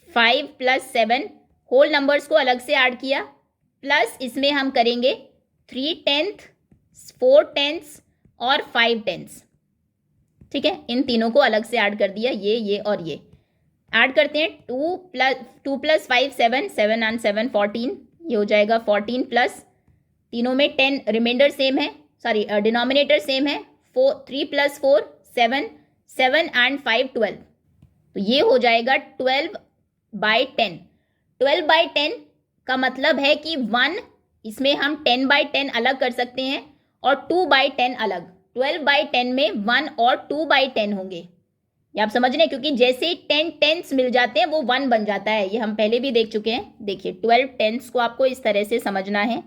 [SPEAKER 1] 5 + 7 होल नंबर्स को अलग से ऐड किया, प्लस इसमें हम करेंगे 3/10 4/10 और 5/10। ठीक है, इन तीनों को अलग से ऐड कर दिया, ये और ये ऐड करते हैं। 2 + 5 7 7 and 7 14, ये हो जाएगा 14 प्लस तीनों में 10 रिमाइंडर सेम है, सॉरी डिनोमिनेटर सेम है, 3 + 4 7 7 and 5 12, तो ये हो जाएगा 12/10। 12/10 का मतलब है कि 1 इसमें हम 10/10 अलग कर सकते हैं और 2/10 अलग। 12/10 में 1 और 2/10 होंगे, ये आप समझ रहे हैं, क्योंकि जैसे 10 टेंस मिल जाते हैं वो 1 बन जाता है, ये हम पहले भी देख चुके हैं। देखिए 12 टेंस को आपको इस तरह से समझना है।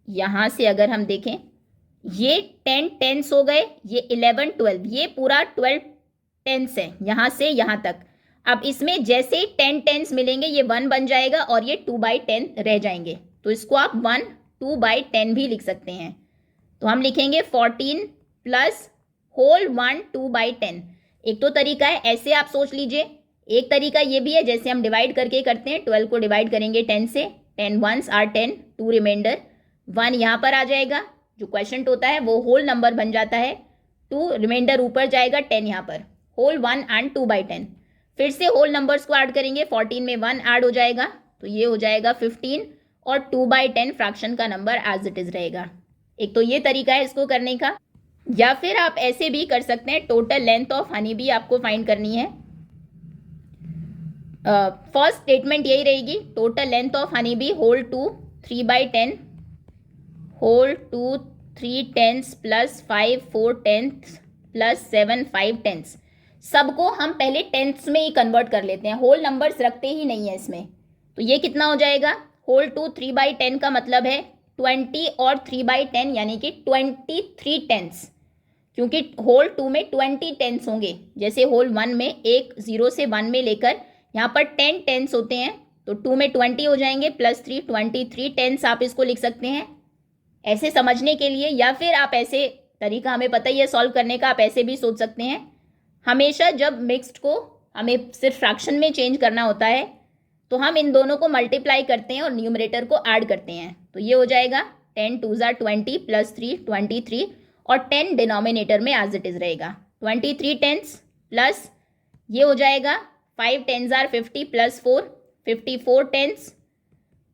[SPEAKER 1] यहाँ से अगर हम देखें, ये 10 टेंस हो गए, ये 11 12, ये पूरा 12 टेंस है यहाँ से यहाँ तक। अब इसमें जैसे 10 टेंस मिलेंगे ये 1 बन जाएगा और ये 2/10 रह जाएंगे, तो इसको आप 1 2/10 भी लिख सकते हैं। तो हम लिखेंगे 14 प्लस होल 1 2/10। एक तो तरीका है ऐसे आप सोच लीजिए, एक तरीका ये भी है जैसे हम डिवाइड करके करते हैं, 12 को डिवाइड करेंगे 10 से, 10 1s are 10, 2 रिमाइंडर, 1 यहाँ पर आ जाएगा, जो क्वेश्चन होता है वो होल नंबर बन जाता है, 2 रिमाइंडर ऊपर जाएगा, 10 यहाँ पर, होल 1 and 2/10। फिर से होल नंबर्स को ऐड करेंगे, 14 में 1 ऐड हो जाएगा, तो ये हो जाएगा 15 और 2/10 फ्रैक्शन का नंबर एज इट इज रहेगा। एक तो ये तरीका है इसको करने का, या फिर आप ऐसे भी कर सकते हैं, total length of honey bee आपको फाइंड करनी है। फर्स्ट स्टेटमेंट यही रहेगी, total length of honey bee whole 2 3/10 whole 2 3/10 plus 5 4/10 plus 7 5/10। सबको हम पहले टेंथ्स में ही कन्वर्ट कर लेते हैं, होल नंबर्स रखते ही नहीं है इसमें। तो ये कितना हो जाएगा, होल 2 3/10 का मतलब है 20 और 3/10 यानी कि 23 टेंथ्स, क्योंकि होल 2 में 20 टेंथ्स होंगे, जैसे होल 1 में 1 0 से 1 में लेकर यहाँ पर 10 टेंथ्स होते हैं, तो 2 में 20 हो जाएंगे प्लस 3 23 टेंथ्स आप इसको लिख सकते हैं ऐसे समझने के लिए। या फिर आप ऐसे तरीका हमें पता ही है सॉल्व करने का, आप ऐसे भी सोच सकते हैं। हमेशा जब मिक्स्ड को हमें सिर्फ फ्रैक्शन में चेंज करना होता है तो हम इन दोनों को मल्टीप्लाई करते हैं और न्यूमरेटर को ऐड करते हैं, तो ये हो जाएगा 10 2s are 20 प्लस 3 23 और 10 डिनोमिनेटर में एज इट इज रहेगा, 23 टेंस प्लस ये हो जाएगा 5 10s are 50 plus 4 54 tens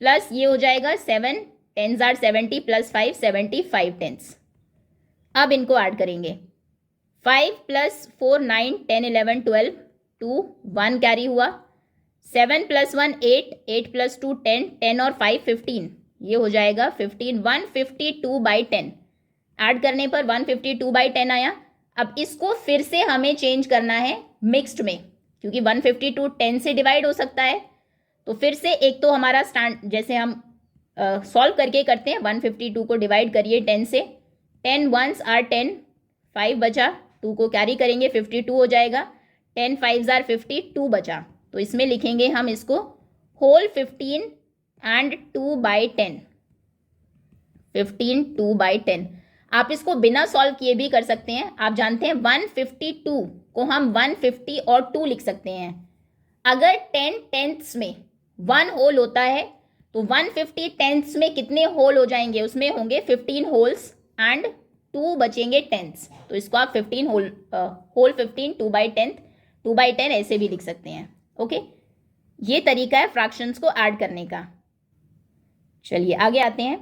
[SPEAKER 1] plus ये हो जाएगा 7 10s are 70 प्लस 5 75 टेंस। अब इनको ऐड करेंगे, 5 + 4 9 10 11 12 2 1 कैरी हुआ, 7 + 1 8 8 + 2 10 10 और 5 15, ये हो जाएगा 15 152/10 ऐड करने पर 152/10 आया। अब इसको फिर से हमें चेंज करना है मिक्स्ड में, क्योंकि 152 10 से डिवाइड हो सकता है। तो फिर से एक तो हमारा स्टैंड जैसे हम सॉल्व करके करते हैं, 152 को डिवाइड करिए 10 से, 10 1s are 10, 5 बचा, 2 को कैरी करेंगे 52 हो जाएगा, 10 5s are 50, 2 बचा। तो इसमें लिखेंगे हम इसको होल 15 एंड 2/10, 15 2/10। आप इसको बिना सॉल्व किए भी कर सकते हैं। आप जानते हैं 152 को हम 150 और 2 लिख सकते हैं। अगर 10 टेंथ्स में 1 होल होता है तो 150 टेंथ्स में कितने होल हो जाएंगे, उसमें होंगे 15 होल्स एंड 2 बचेंगे टेंथ्स। तो इसको आप 15 होल 15 2/10, 2/10 ऐसे भी लिख सकते हैं। ओके, ये तरीका है फ्रैक्शंस को ऐड करने का। चलिए आगे आते हैं।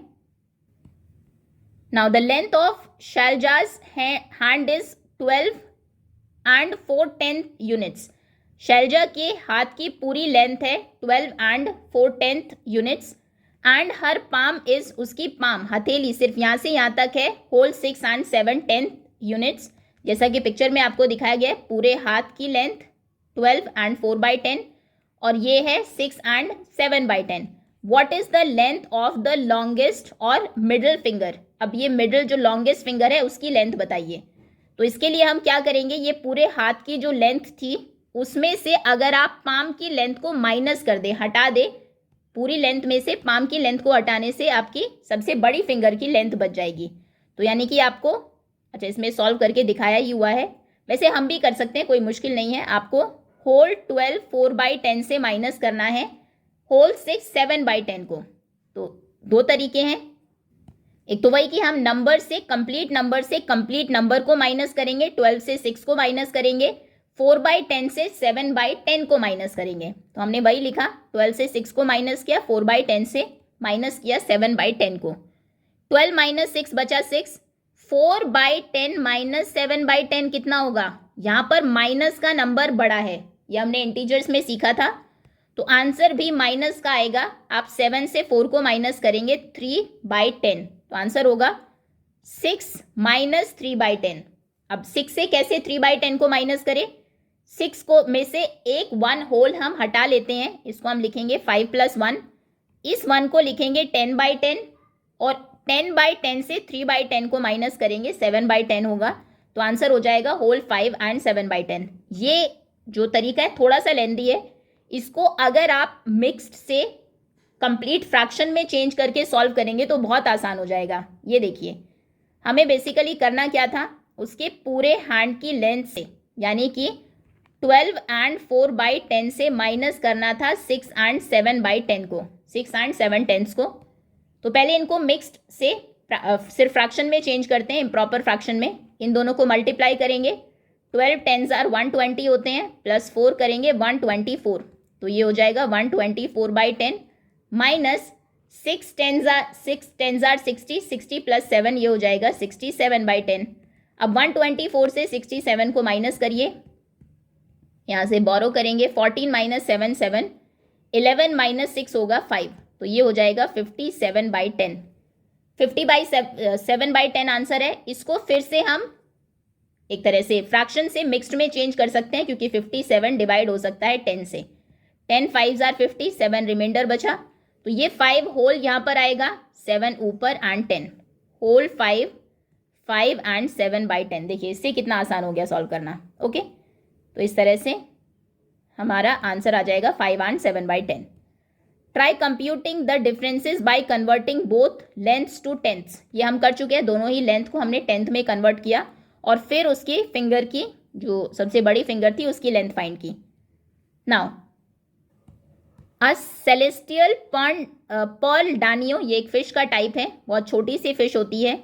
[SPEAKER 1] Now the length of Shailaja's hand is 12 and 4/10 units. Shailaja के हाथ की पूरी लेंथ है 12 and 4/10 units and her palm is, उसकी पाम हथेली सिर्फ यहाँ से यहाँ तक है, होल 6 एंड 7/10 यूनिट्स। जैसा कि पिक्चर में आपको दिखाया गया है, पूरे हाथ की लेंथ 12 एंड 4/10 और ये है 6 and 7/10। What is the length of the longest और मिडिल फिंगर। अब ये मिडिल जो लॉन्गेस्ट फिंगर है उसकी लेंथ बताइए। तो इसके लिए हम क्या करेंगे, ये पूरे हाथ की जो लेंथ थी उसमें से अगर आप पाम की लेंथ को माइनस कर दे, हटा दे, पूरी लेंथ में से पाम की लेंथ को हटाने से आपकी सबसे बड़ी फिंगर की लेंथ बच जाएगी। तो यानी कि आपको, अच्छा इसमें सॉल्व करके दिखाया ही हुआ है, वैसे हम भी कर सकते हैं, कोई मुश्किल नहीं है। आपको होल 12 4/10 से माइनस करना है होल 6 7/10 को। तो दो तरीके हैं, एक तो वही कि हम नंबर से कंप्लीट नंबर को माइनस करेंगे, 12 से 6 को माइनस करेंगे, 4/10 से 7/10 को माइनस करेंगे। तो हमने वही लिखा, 12 से 6 को माइनस किया, 4/10 से माइनस किया 7/10 को। 12 माइनस 6 बचा 6, 4/10 माइनस 7/10 कितना होगा। यहाँ पर माइनस का नंबर बड़ा है, ये हमने इंटीजर्स में सीखा था, तो आंसर भी माइनस का आएगा। आप 7 से 4 को माइनस करेंगे 3/10, तो आंसर होगा 6 माइनस 3/10। अब 6 से कैसे 3/10 को माइनस करें, 6 को में से एक 1 होल हम हटा लेते हैं, इसको हम लिखेंगे 5 + 1, इस 1 को लिखेंगे 10/10 और 10/10 से 3/10 को माइनस करेंगे 7/10 होगा। तो आंसर हो जाएगा होल 5 एंड 7/10। ये जो तरीका है थोड़ा सा लेंदी है, इसको अगर आप मिक्स्ड से कंप्लीट फ्रैक्शन में चेंज करके सॉल्व करेंगे तो बहुत आसान हो जाएगा। ये देखिए, हमें बेसिकली करना क्या था, उसके पूरे हैंड की लेंथ से यानी कि 12 एंड 4/10 से माइनस करना था 6 एंड 7/10 को, 6 एंड 7/10 को। तो पहले इनको मिक्स्ड से सिर्फ फ्रैक्शन में चेंज करते हैं, इम्प्रॉपर फ्रैक्शन में। इन दोनों को मल्टीप्लाई करेंगे, 12 10s are 120 होते हैं, प्लस 4 करेंगे 124, तो ये हो जाएगा 124/10 माइनस 6 10s are 60, 60 + 7 ये हो जाएगा 67/10। अब 124 से 67 को माइनस करिए, यहाँ से बोरो करेंगे 14 - 7 7, 11 - 6 होगा 5, तो ये हो जाएगा 57/10। 50/7/10 आंसर है। इसको फिर से हम एक तरह से फ्रैक्शन से मिक्स्ड में चेंज कर सकते हैं, क्योंकि 57 डिवाइड हो सकता है 10 से। 10 5s are 50, 7 रिमाइंडर बचा, तो ये 5 होल यहाँ पर आएगा, 7 ऊपर एंड 10 होल 5 5 एंड 7/10। देखिए इससे कितना आसान हो गया सॉल्व करना। ओके, तो इस तरह से हमारा आंसर आ जाएगा 5 and 7/10। Try computing the differences by converting both lengths to tenths. ये हम कर चुके हैं, दोनों ही लेंथ को हमने टेंथ में कन्वर्ट किया और फिर उसकी फिंगर की जो सबसे बड़ी फिंगर थी उसकी लेंथ फाइंड की। नाउ अ सेलेस्टियल पर्ल डानियो, ये एक फिश का टाइप है, बहुत छोटी सी फिश होती है।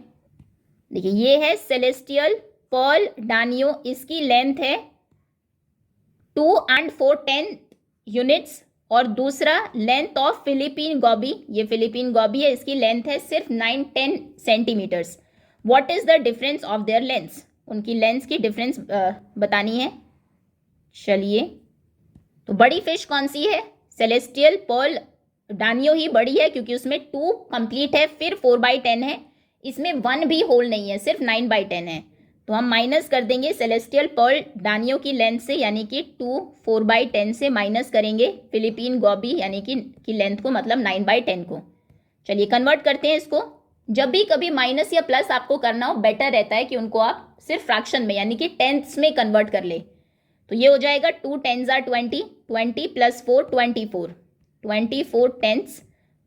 [SPEAKER 1] देखिए ये है सेलेस्टियल पर्ल डानियो, इसकी लेंथ है 2 एंड 4/10 यूनिट्स। और दूसरा लेंथ ऑफ फिलीपीन गॉबी, ये फिलीपीन गॉबी है, इसकी लेंथ है सिर्फ 9-10 centimetres. What is the difference of their lengths, उनकी लेंथ की डिफरेंस बतानी है। चलिए, तो बड़ी फिश कौन सी है, सेलेस्टियल पर्ल डानियो ही बड़ी है, क्योंकि उसमें 2 कंप्लीट है, फिर 4/10 है, इसमें 1 भी होल नहीं है, सिर्फ 9/10 है। तो हम माइनस कर देंगे सेलेस्टियल पर्ल डानियो की लेंथ से, यानी कि 2 4/10 से माइनस करेंगे फिलीपीन गॉबी यानी कि लेंथ को, मतलब 9/10 को। चलिए कन्वर्ट करते हैं इसको। जब भी कभी माइनस या प्लस आपको करना हो, बेटर रहता है कि उनको आप सिर्फ फ्रैक्शन में यानी कि टेंथ्स में कन्वर्ट कर ले। तो ये हो जाएगा 2 10s are 20, 20 + 4 24, 24 10ths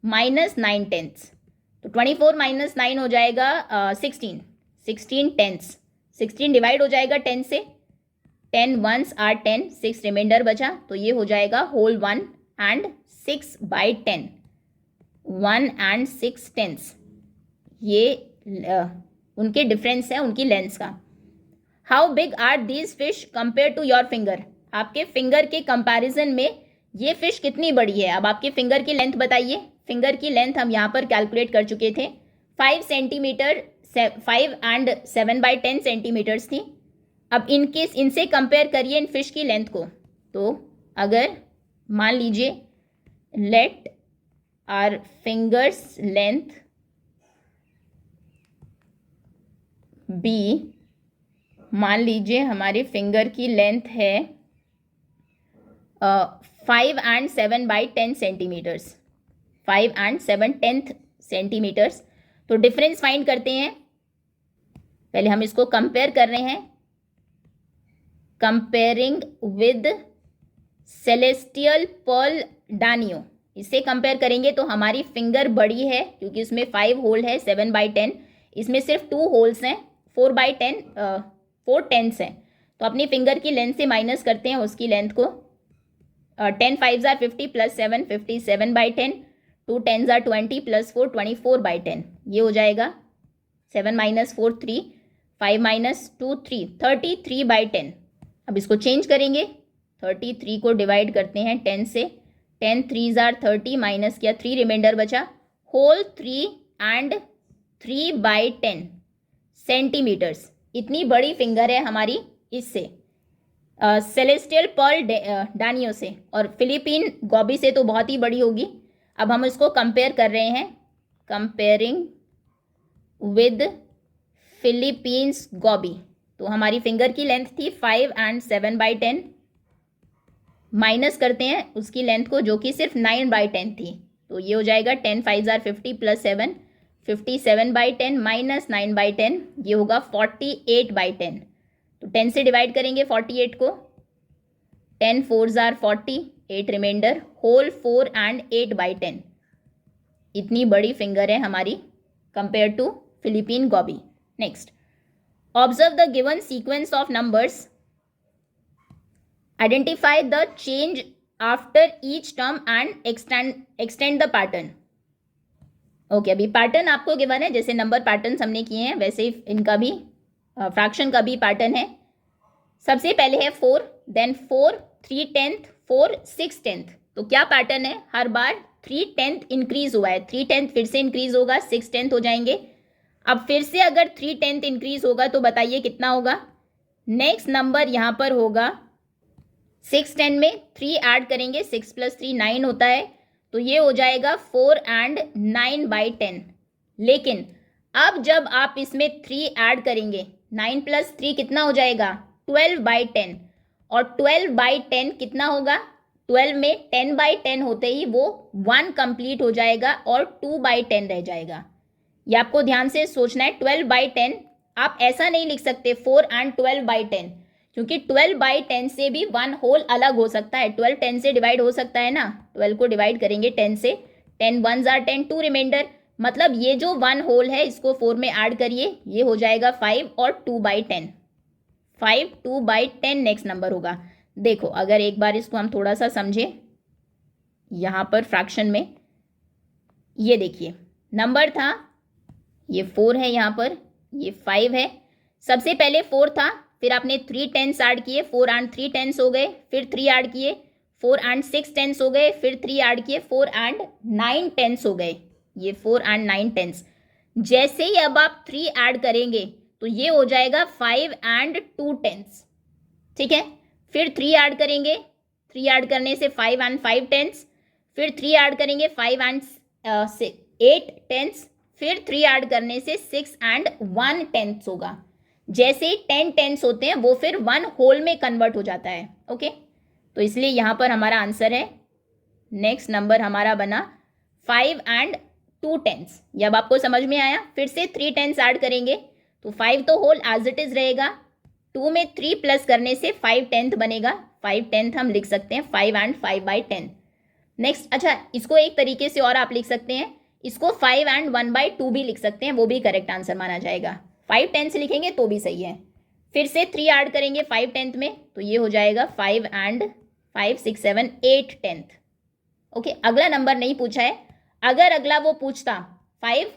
[SPEAKER 1] minus 9 10ths। तो 24 - 9 हो जाएगा 16, 16 10ths। 16 डिवाइड हो जाएगा 10 से, 10 1s are 10, 6 रिमाइंडर बचा, तो ये हो जाएगा होल 1 and 6/10, 1 and 6 10ths। ये उनके डिफरेंस है उनकी लेंथ्स का। How big are these fish compare to your finger, आपके फिंगर के कंपैरिजन में ये फिश कितनी बड़ी है। अब आपके फिंगर की लेंथ बताइए। फिंगर की लेंथ हम यहाँ पर कैलकुलेट कर चुके थे, 5 सेंटीमीटर, 5 and 7/10 सेंटीमीटर्स थी। अब इनसे कंपेयर करिए इन फिश की लेंथ को। तो अगर मान लीजिए let our finger's length be, मान लीजिए हमारी फिंगर की लेंथ है 5 and 7/10 सेंटीमीटर्स, 5 and 7/10 सेंटीमीटर्स। तो डिफरेंस फाइंड करते हैं। पहले हम इसको कंपेयर कर रहे हैं, कंपेयरिंग विद सेलेस्टियल पर्ल डानियो। इससे कंपेयर करेंगे तो हमारी फिंगर बड़ी है क्योंकि इसमें 5 होल है, 7/10, इसमें सिर्फ 2 होल्स हैं, 4/10 4 10ths हैं। तो अपनी फिंगर की लेंथ से माइनस करते हैं उसकी लेंथ को। 10 5s are 50 + 7 57/10, 2 10s are 20 + 4 24/10। ये हो जाएगा 7 - 4 3, 5 - 2 3, 33/10। अब इसको चेंज करेंगे, 33 को डिवाइड करते हैं 10 से, 10 3s are 30, माइनस किया 3 रिमाइंडर बचा, होल 3 and 3/10 सेंटीमीटर्स। इतनी बड़ी फिंगर है हमारी इससे, सेलेस्टियल पर्ल डानियो से, और फिलीपीन गॉबी से तो बहुत ही बड़ी होगी। अब हम इसको कंपेयर कर रहे हैं, कंपेयरिंग विद फिलीपींस गॉबी। तो हमारी फिंगर की लेंथ थी 5 and 7/10, माइनस करते हैं उसकी लेंथ को जो कि सिर्फ 9/10 थी। तो ये हो जाएगा 10 5s are 50 + 7 57/10 माइनस 9/10, ये होगा 48/10। तो 10 से डिवाइड करेंगे 48 को, 10 4s are 40, 8 reminder, whole 4 and 8/10। इतनी बड़ी फिंगर है हमारी कंपेयर टू फिलीपीन गॉबी। Next, observe the given sequence of numbers, identify the change after each term and extend the pattern. Okay, अभी पैटर्न आपको गिवन है, जैसे नंबर पैटर्न्स हमने किए हैं वैसे ही इनका भी फ्रैक्शन का भी पैटर्न है। सबसे पहले है 4, देन 4 3/10, 4 6/10। तो क्या पैटर्न है, हर बार 3/10 इंक्रीज हुआ है, 3/10 फिर से इंक्रीज होगा, 6/10 हो जाएंगे। अब फिर से अगर 3/10 इंक्रीज होगा तो बताइए कितना होगा। नेक्स्ट नंबर यहाँ पर होगा 6/10 में 3 ऐड करेंगे, 6 + 3 9 होता है, तो ये हो जाएगा 4 and 9/10। लेकिन अब जब आप इसमें 3 ऐड करेंगे, 9 + 3 कितना हो जाएगा 12/10, और 12/10 कितना होगा, 12 में 10/10 होते ही वो 1 कंप्लीट हो जाएगा और 2/10 रह जाएगा। ये आपको ध्यान से सोचना है। 12/10 आप ऐसा नहीं लिख सकते 4 and 12/10, क्योंकि 12/10 से भी 1 होल अलग हो सकता है। 12 10 से डिवाइड हो सकता है ना, 12 को डिवाइड करेंगे 10 से, 10 1s are 10, 2 रिमाइंडर, मतलब ये जो 1 होल है इसको 4 में ऐड करिए, ये हो जाएगा 5 और 2/10, 5 2/10 नेक्स्ट नंबर होगा। देखो अगर एक बार इसको हम थोड़ा सा समझें, यहाँ पर फ्रैक्शन में ये देखिए नंबर था, ये 4 है, यहाँ पर ये 5 है। सबसे पहले 4 था, फिर आपने 3 10s ऐड किए, 4 and 3 10s हो गए, फिर 3 ऐड किए, 4 and 6 10s हो गए, फिर 3 ऐड किए, 4 and 9 10s हो गए, ये 4 and 9 10s। जैसे ही अब आप 3 ऐड करेंगे तो ये हो जाएगा 5 and 2 10s, ठीक है। फिर 3 ऐड करेंगे, 3 ऐड करने से 5 and 5 10s, फिर 3 ऐड करेंगे 5 and 8 10s, फिर 3 ऐड करने से 6 एंड 1/10 होगा। जैसे 10 टेंथ्स होते हैं वो फिर 1 होल में कन्वर्ट हो जाता है। ओके, तो इसलिए यहाँ पर हमारा आंसर है, नेक्स्ट नंबर हमारा बना 5 एंड 2/10। ये अब आपको समझ में आया। फिर से 3/10 ऐड करेंगे तो 5 तो होल एज इट इज रहेगा, 2 में 3 प्लस करने से 5/10 बनेगा। 5/10 हम लिख सकते हैं 5 एंड 5/10। नेक्स्ट, अच्छा इसको एक तरीके से और आप लिख सकते हैं, इसको 5 एंड 1/2 भी लिख सकते हैं, वो भी करेक्ट आंसर माना जाएगा। 5/10 लिखेंगे तो भी सही है। फिर से 3 ऐड करेंगे 5/10 में तो ये हो जाएगा 5 एंड 5 6 7 8/10। ओके, अगला नंबर नहीं पूछा है। अगर अगला वो पूछता 5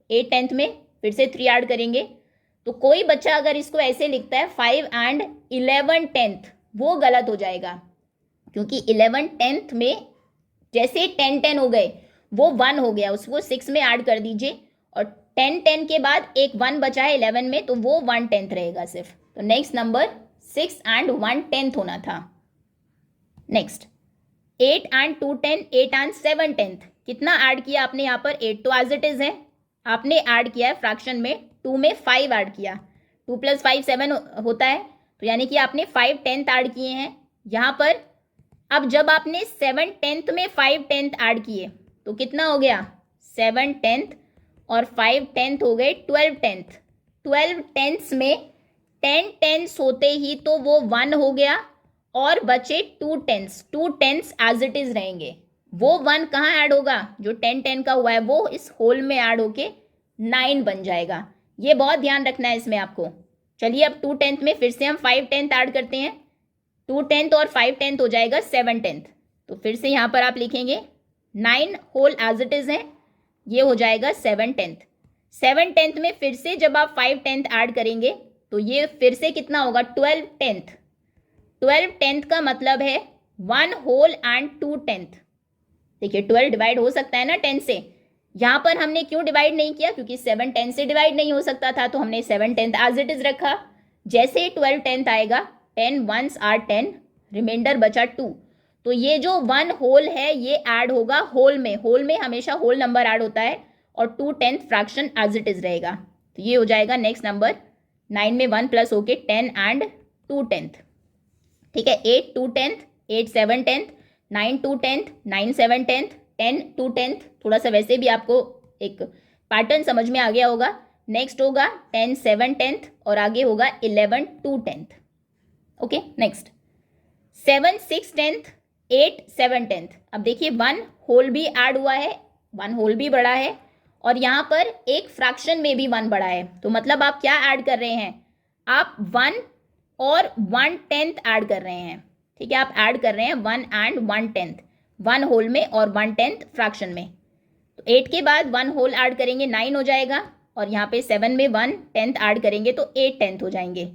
[SPEAKER 1] 8/10 में, फिर से 3 ऐड करेंगे, तो कोई बच्चा अगर इसको ऐसे लिखता है 5 एंड 11/10, वो गलत हो जाएगा, क्योंकि 11/10 में जैसे 10 हो गए वो 1 हो गया, उसको 6 में ऐड कर दीजिए, और 10 के बाद एक 1 बचा है 11 में, तो वो 1/10 रहेगा सिर्फ। तो नेक्स्ट नंबर 6 एंड 1/10 होना था। नेक्स्ट 8 एंड 2/10, 8 एंड 7/10, कितना ऐड किया आपने यहाँ पर? 8 तो एज इट इज है, आपने ऐड किया है फ्रैक्शन में 2 में 5 ऐड किया, 2 + 5 7 होता है, तो यानी कि आपने 5/10 ऐड किए हैं यहाँ पर। अब जब आपने 7/10 में 5/10 ऐड किए तो कितना हो गया? 7/10 और 5/10 हो गए 12/10। 12/10 में 10/10 होते ही तो वो 1 हो गया, और बचे 2/10। 2/10 एज इट इज रहेंगे, वो 1 कहाँ ऐड होगा? जो 10 का हुआ है वो इस होल में ऐड होके 9 बन जाएगा। ये बहुत ध्यान रखना है इसमें आपको। चलिए अब 2/10 में फिर से हम 5/10 ऐड करते हैं, 2/10 और 5/10 हो जाएगा 7/10। तो फिर से यहाँ पर आप लिखेंगे 9 होल एज इट इज है, ये हो जाएगा 7/10। 7/10 में फिर से जब आप 5/10 ऐड करेंगे तो ये फिर से कितना होगा? 12/10। 12/10 का मतलब है 1 होल एंड 2/10। देखिए 12 डिवाइड हो सकता है ना 10 से, यहाँ पर हमने क्यों डिवाइड नहीं किया? क्योंकि 7/10 से डिवाइड नहीं हो सकता था, तो हमने 7/10 एज इट इज रखा। जैसे ही 12/10 आएगा, 10 1s are 10, रिमाइंडर बचा 2, तो ये जो 1 होल है ये ऐड होगा होल में। होल में हमेशा होल नंबर ऐड होता है, और 2/10 फ्रैक्शन एज इट इज रहेगा। तो ये हो जाएगा नेक्स्ट नंबर 9 में 1 प्लस होके 10 एंड 2/10। ठीक है, 8 2/10, 8 7/10, 9 2/10, 9 7/10, 10 2/10। थोड़ा सा वैसे भी आपको एक पैटर्न समझ में आ गया होगा। नेक्स्ट होगा 10 7/10 और आगे होगा 11 2/10। Okay, next 7 6/10, 8 7/10। अब देखिए 1 होल भी ऐड हुआ है, 1 होल भी बड़ा है, और यहाँ पर एक फ्रैक्शन में भी 1 बड़ा है। तो मतलब आप क्या ऐड कर रहे हैं? आप 1 और 1/10 ऐड कर रहे हैं। ठीक है, आप ऐड कर रहे हैं 1 एंड 1/10, 1 होल में और 1/10 फ्रैक्शन में। तो 8 के बाद 1 होल ऐड करेंगे 9 हो जाएगा, और यहाँ पे 7 में 1/10 ऐड करेंगे तो 8/10 हो जाएंगे।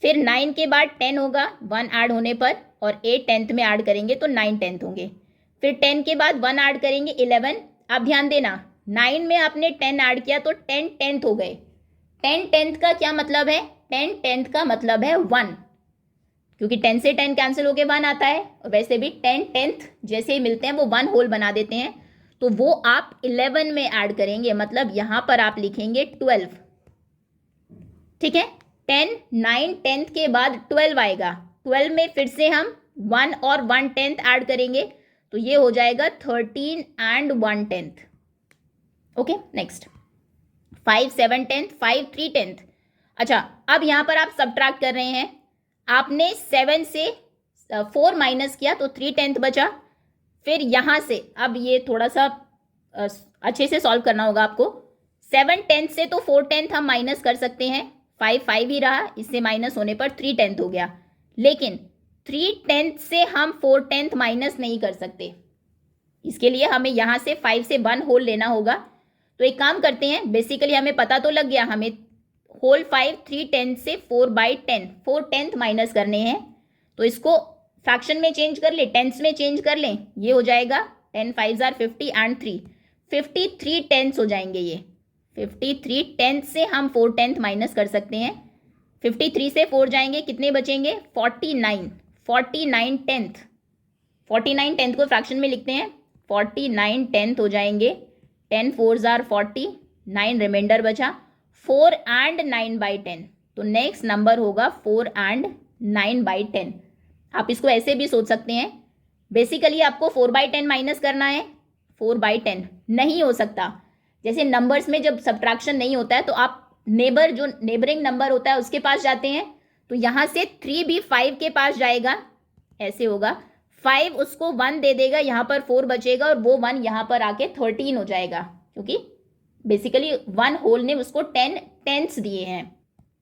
[SPEAKER 1] फिर 9 के बाद 10 होगा 1 ऐड होने पर, और 8/10 में ऐड करेंगे तो 9/10 होंगे। फिर 10 के बाद 1 ऐड करेंगे 11। अब ध्यान देना, 9 में आपने 10 ऐड किया तो 10/10 हो गए। 10/10 का क्या मतलब है? 10/10 का मतलब है 1, क्योंकि 10 से 10 कैंसिल होके 1 आता है, और वैसे भी 10/10 जैसे ही मिलते हैं वो 1 होल बना देते हैं, तो वो आप 11 में ऐड करेंगे, मतलब यहां पर आप लिखेंगे 12। ठीक है, 10 9 10 के बाद 12 आएगा, 12 में फिर से हम 1 और 1/10 ऐड करेंगे, तो ये हो जाएगा 13 एंड 1/10। Okay, next 5 7/10, 5 3/10। अच्छा, अब यहाँ पर आप सब्ट्रैक्ट कर रहे हैं, आपने 7 से 4 माइनस किया तो 3/10 बचा। फिर यहाँ से अब ये थोड़ा सा अच्छे से सॉल्व करना होगा आपको। 7/10 से तो 4/10 हम माइनस कर सकते हैं, 5 5 ही रहा, इससे माइनस होने पर 3/10 हो गया। लेकिन 3/10 से हम 4/10 माइनस नहीं कर सकते, इसके लिए हमें यहाँ से 5 से 1 होल लेना होगा। तो एक काम करते हैं, बेसिकली हमें पता तो लग गया, हमें होल 5 3/10 से 4/10, 4/10 माइनस करने हैं। तो इसको फ्रैक्शन में चेंज कर ले, टेंस में चेंज कर लें, ये हो जाएगा 10 5s are 50 एंड 3 53/10 हो जाएंगे। ये 53/10 से हम 4/10 माइनस कर सकते हैं। 53 से 4 जाएंगे, कितने बचेंगे? 49 49/10। 49/10 को फ्रैक्शन में लिखते हैं, 49/10 हो जाएंगे। 10 4s are 40, 9 रिमाइंडर बचा, 4 एंड 9/10, तो नेक्स्ट नंबर होगा 4 एंड 9/10। आप इसको ऐसे भी सोच सकते हैं, बेसिकली आपको 4/10 माइनस करना है, 4/10 नहीं हो सकता। जैसे नंबर्स में जब सब्ट्रैक्शन नहीं होता है तो आप नेबर, जो नेबरिंग नंबर होता है उसके पास जाते हैं, तो यहाँ से 3 भी 5 के पास जाएगा, ऐसे होगा, 5 उसको 1 दे देगा, यहाँ पर 4 बचेगा और वो 1 यहाँ पर आके 13 हो जाएगा, क्योंकि बेसिकली 1 होल ने उसको 10 टेंथ्स दिए हैं।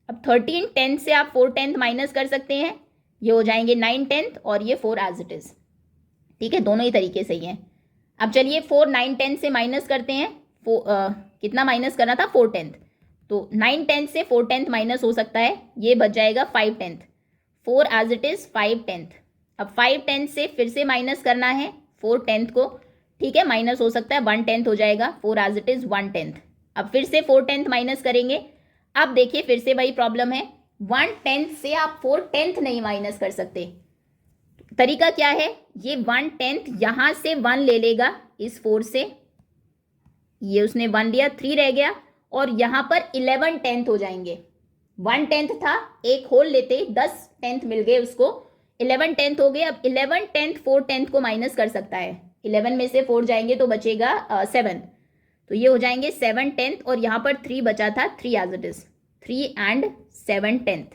[SPEAKER 1] अब 13 टेंथ से आप 4 टेंथ माइनस कर सकते हैं, ये हो जाएंगे 9 टेंथ और ये 4 एज इट इज। ठीक है, दोनों ही तरीके सही हैं। अब चलिए 4 9 टेंथ से माइनस करते हैं, कितना माइनस करना था, 4 टेंथ, तो 9 टेंथ से 4 टेंथ माइनस हो सकता है, ये बच जाएगा 5 tenth, 4 as it is 5 tenth. अब 5 टेंथ से फिर से माइनस करना है 4 टेंथ को, ठीक है, माइनस हो सकता है 1 टेंथ हो जाएगा, 4 एज इट इज 1 टेंथ। अब फिर से 4 टेंथ माइनस करेंगे, अब देखिए फिर से वही प्रॉब्लम है, 1 टेंथ से आप 4 टेंथ नहीं माइनस कर सकते। तरीका क्या है, ये 1 टेंथ यहां से 1 ले लेगा इस 4 से, ये उसने 1 लिया, 3 रह गया, और यहां पर 11 टेंथ हो जाएंगे। 1 टेंथ था, एक होल लेते 10 टेंथ मिल गए उसको, 11 टेंथ हो गए। अब 11 टेंथ 4 टेंथ को माइनस कर सकता है, 11 में से 4 जाएंगे तो बचेगा 7, तो ये हो जाएंगे 7 टेंथ, और यहाँ पर 3 बचा था, 3 as it is, 3 and 7 tenth.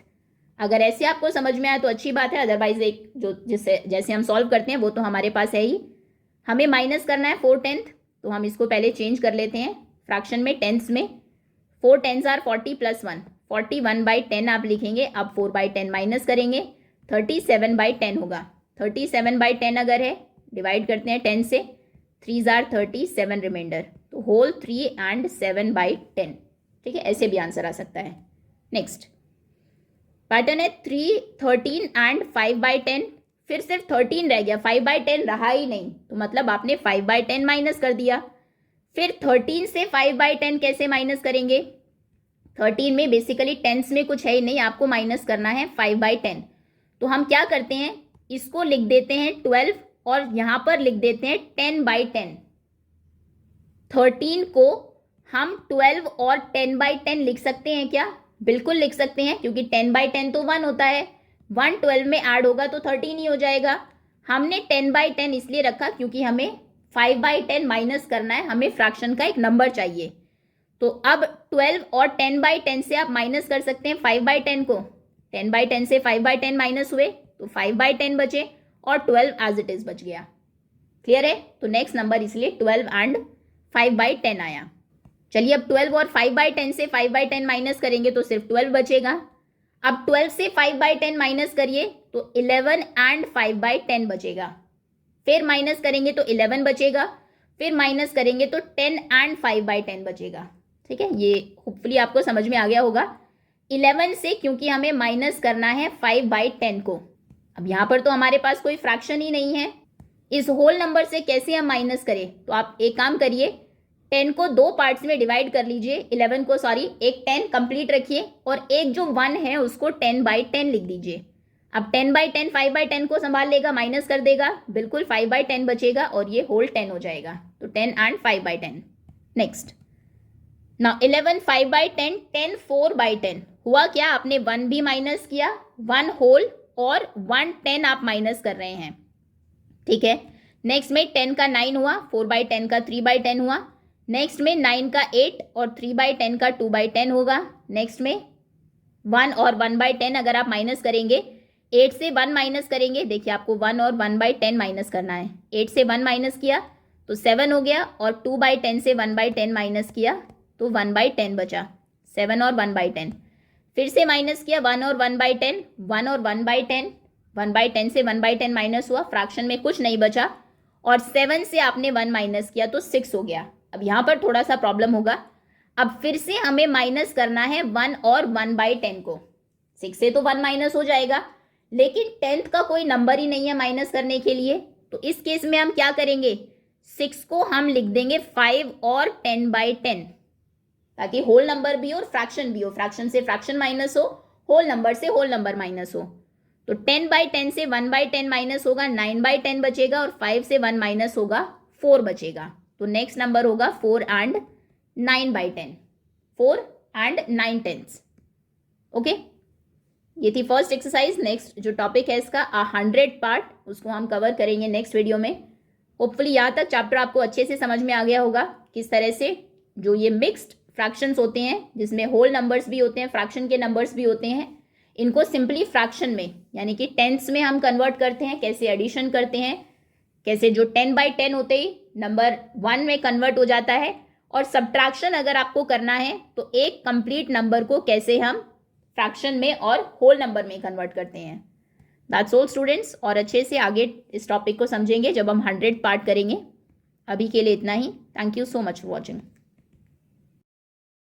[SPEAKER 1] अगर ऐसे आपको समझ में आया तो अच्छी बात है, अदरवाइज एक जो जिससे जैसे हम सॉल्व करते हैं वो तो हमारे पास है ही। हमें माइनस करना है 4 टेंथ, तो हम इसको पहले चेंज कर लेते हैं फ्रैक्शन में, टेंथ्स में। 4 टेंथ्स आर 40 + 1, 41/10 आप लिखेंगे। अब 4/10 माइनस करेंगे, 37/10 होगा। 37/10 अगर है, डिवाइड करते हैं 10 से, 3 आर 37 रिमाइंडर, तो होल 3 एंड 7/10। ठीक है, ऐसे भी आंसर आ सकता है। नेक्स्ट पैटर्न है 3, 13 एंड 5/10। फिर सिर्फ 13 रह गया, 5/10 रहा ही नहीं, तो मतलब आपने 5/10 माइनस कर दिया। फिर 13 से 5/10 कैसे माइनस करेंगे, 13 में बेसिकली टेंस में कुछ है ही नहीं, आपको माइनस करना है 5/10। तो हम क्या करते हैं, इसको लिख देते हैं 12 और यहां पर लिख देते हैं 10/10। 13 को हम 12 और 10/10 लिख सकते हैं क्या, बिल्कुल लिख सकते हैं, क्योंकि 10/10 तो 1 होता है, 1 12 में ऐड होगा तो 13 ही हो जाएगा। हमने 10/10 इसलिए रखा क्योंकि हमें 5/10 माइनस करना है, हमें फ्रैक्शन का एक नंबर चाहिए। तो अब 12 और 10/10 से आप माइनस कर सकते हैं 5/10 को, 10/10 से 5/10 माइनस हुए तो 5/10 बचे और 12 एज इट इज बच गया। क्लियर है, तो नेक्स्ट नंबर इसलिए 12 एंड 5/10 आया। चलिए अब 12 और 5/10 से 5/10 माइनस करेंगे तो सिर्फ 12 बचेगा। अब 12 से 5/10 माइनस करिए तो 11 एंड 5/10 बचेगा। फिर माइनस करेंगे तो 11 बचेगा, फिर माइनस करेंगे तो 10 एंड 5/10 बचेगा। ठीक है, ये होपफुली आपको समझ में आ गया होगा। 11 से क्योंकि हमें माइनस करना है 5/10 को, अब यहाँ पर तो हमारे पास कोई फ्रैक्शन ही नहीं है, इस होल नंबर से कैसे हम माइनस करें, तो आप एक काम करिए, 10 को 2 पार्ट्स में डिवाइड कर लीजिए, 11 को सॉरी, एक 10 कंप्लीट रखिए और एक जो 1 है उसको 10/10 लिख दीजिए। अब 10/10 5/10 को संभाल लेगा, माइनस कर देगा, बिल्कुल 5/10 बचेगा और ये होल 10 हो जाएगा, तो 10 एंड 5/10। नेक्स्ट नाउ 11 5/10, 10 4/10 हुआ क्या, आपने 1 भी माइनस किया, 1 होल और 1 10 आप माइनस कर रहे हैं। ठीक है, नेक्स्ट में 10 का 9 हुआ, 4/10 का 3/10 हुआ, नेक्स्ट में 9 का 8 और 3/10 का 2/10 होगा। नेक्स्ट में 1 और 1/10 अगर आप माइनस करेंगे, 8 से 1 माइनस करेंगे, देखिए आपको 1 और 1/10 माइनस करना है, 8 से 1 माइनस किया तो 7 हो गया और 2/10 से 1/10 माइनस किया तो 1/10 बचा, 7 और 1/10। फिर से माइनस किया 1 और 1/10, 1 और 1/10, 1/10 से 1/10 माइनस हुआ, फ्रैक्शन में कुछ नहीं बचा, और 7 से आपने 1 माइनस किया तो 6 हो गया। अब यहाँ पर थोड़ा सा प्रॉब्लम होगा, अब फिर से हमें माइनस करना है 1 और 1/10 को, 6 से तो 1 माइनस हो जाएगा, लेकिन 10th का कोई नंबर ही नहीं है माइनस करने के लिए, तो इस केस में हम क्या करेंगे, 6 को हम लिख देंगे 5 और 10/10, ताकि होल नंबर भी हो और फ्रैक्शन भी हो, फ्रैक्शन से फ्रैक्शन माइनस हो, होल नंबर से होल नंबर माइनस हो। तो 10/10 से 1/10 माइनस होगा, 9/10 बचेगा और 5 से 1 माइनस होगा, 4 बचेगा। तो नेक्स्ट नंबर होगा 4 एंड 9/10, 4 and 9/10. ओके, ये थी फर्स्ट एक्सरसाइज. नेक्स्ट जो टॉपिक है इसका 100 पार्ट, उसको हम कवर करेंगे नेक्स्ट वीडियो में. होपफुली यहाँ तक चैप्टर आपको अच्छे से समझ में आ गया होगा किस तरह से जो ये मिक्स्ड फ्रैक्शंस होते हैं जिसमें होल नंबर्स भी होते हैं, फ्रैक्शन के नंबर्स भी होते हैं, इनको सिंपली फ्रैक्शन में यानी कि टेंस में हम कन्वर्ट करते हैं, कैसे एडिशन करते हैं, कैसे जो 10/10 होते ही नंबर 1 में कन्वर्ट हो जाता है, और सब्ट्रैक्शन अगर आपको करना है तो एक कंप्लीट नंबर को कैसे हम फ्रैक्शन में और होल नंबर में कन्वर्ट करते हैं. That's all students. और अच्छे से आगे इस टॉपिक को समझेंगे जब हम 100 पार्ट करेंगे. अभी के लिए इतना ही. Thank you so much for watching.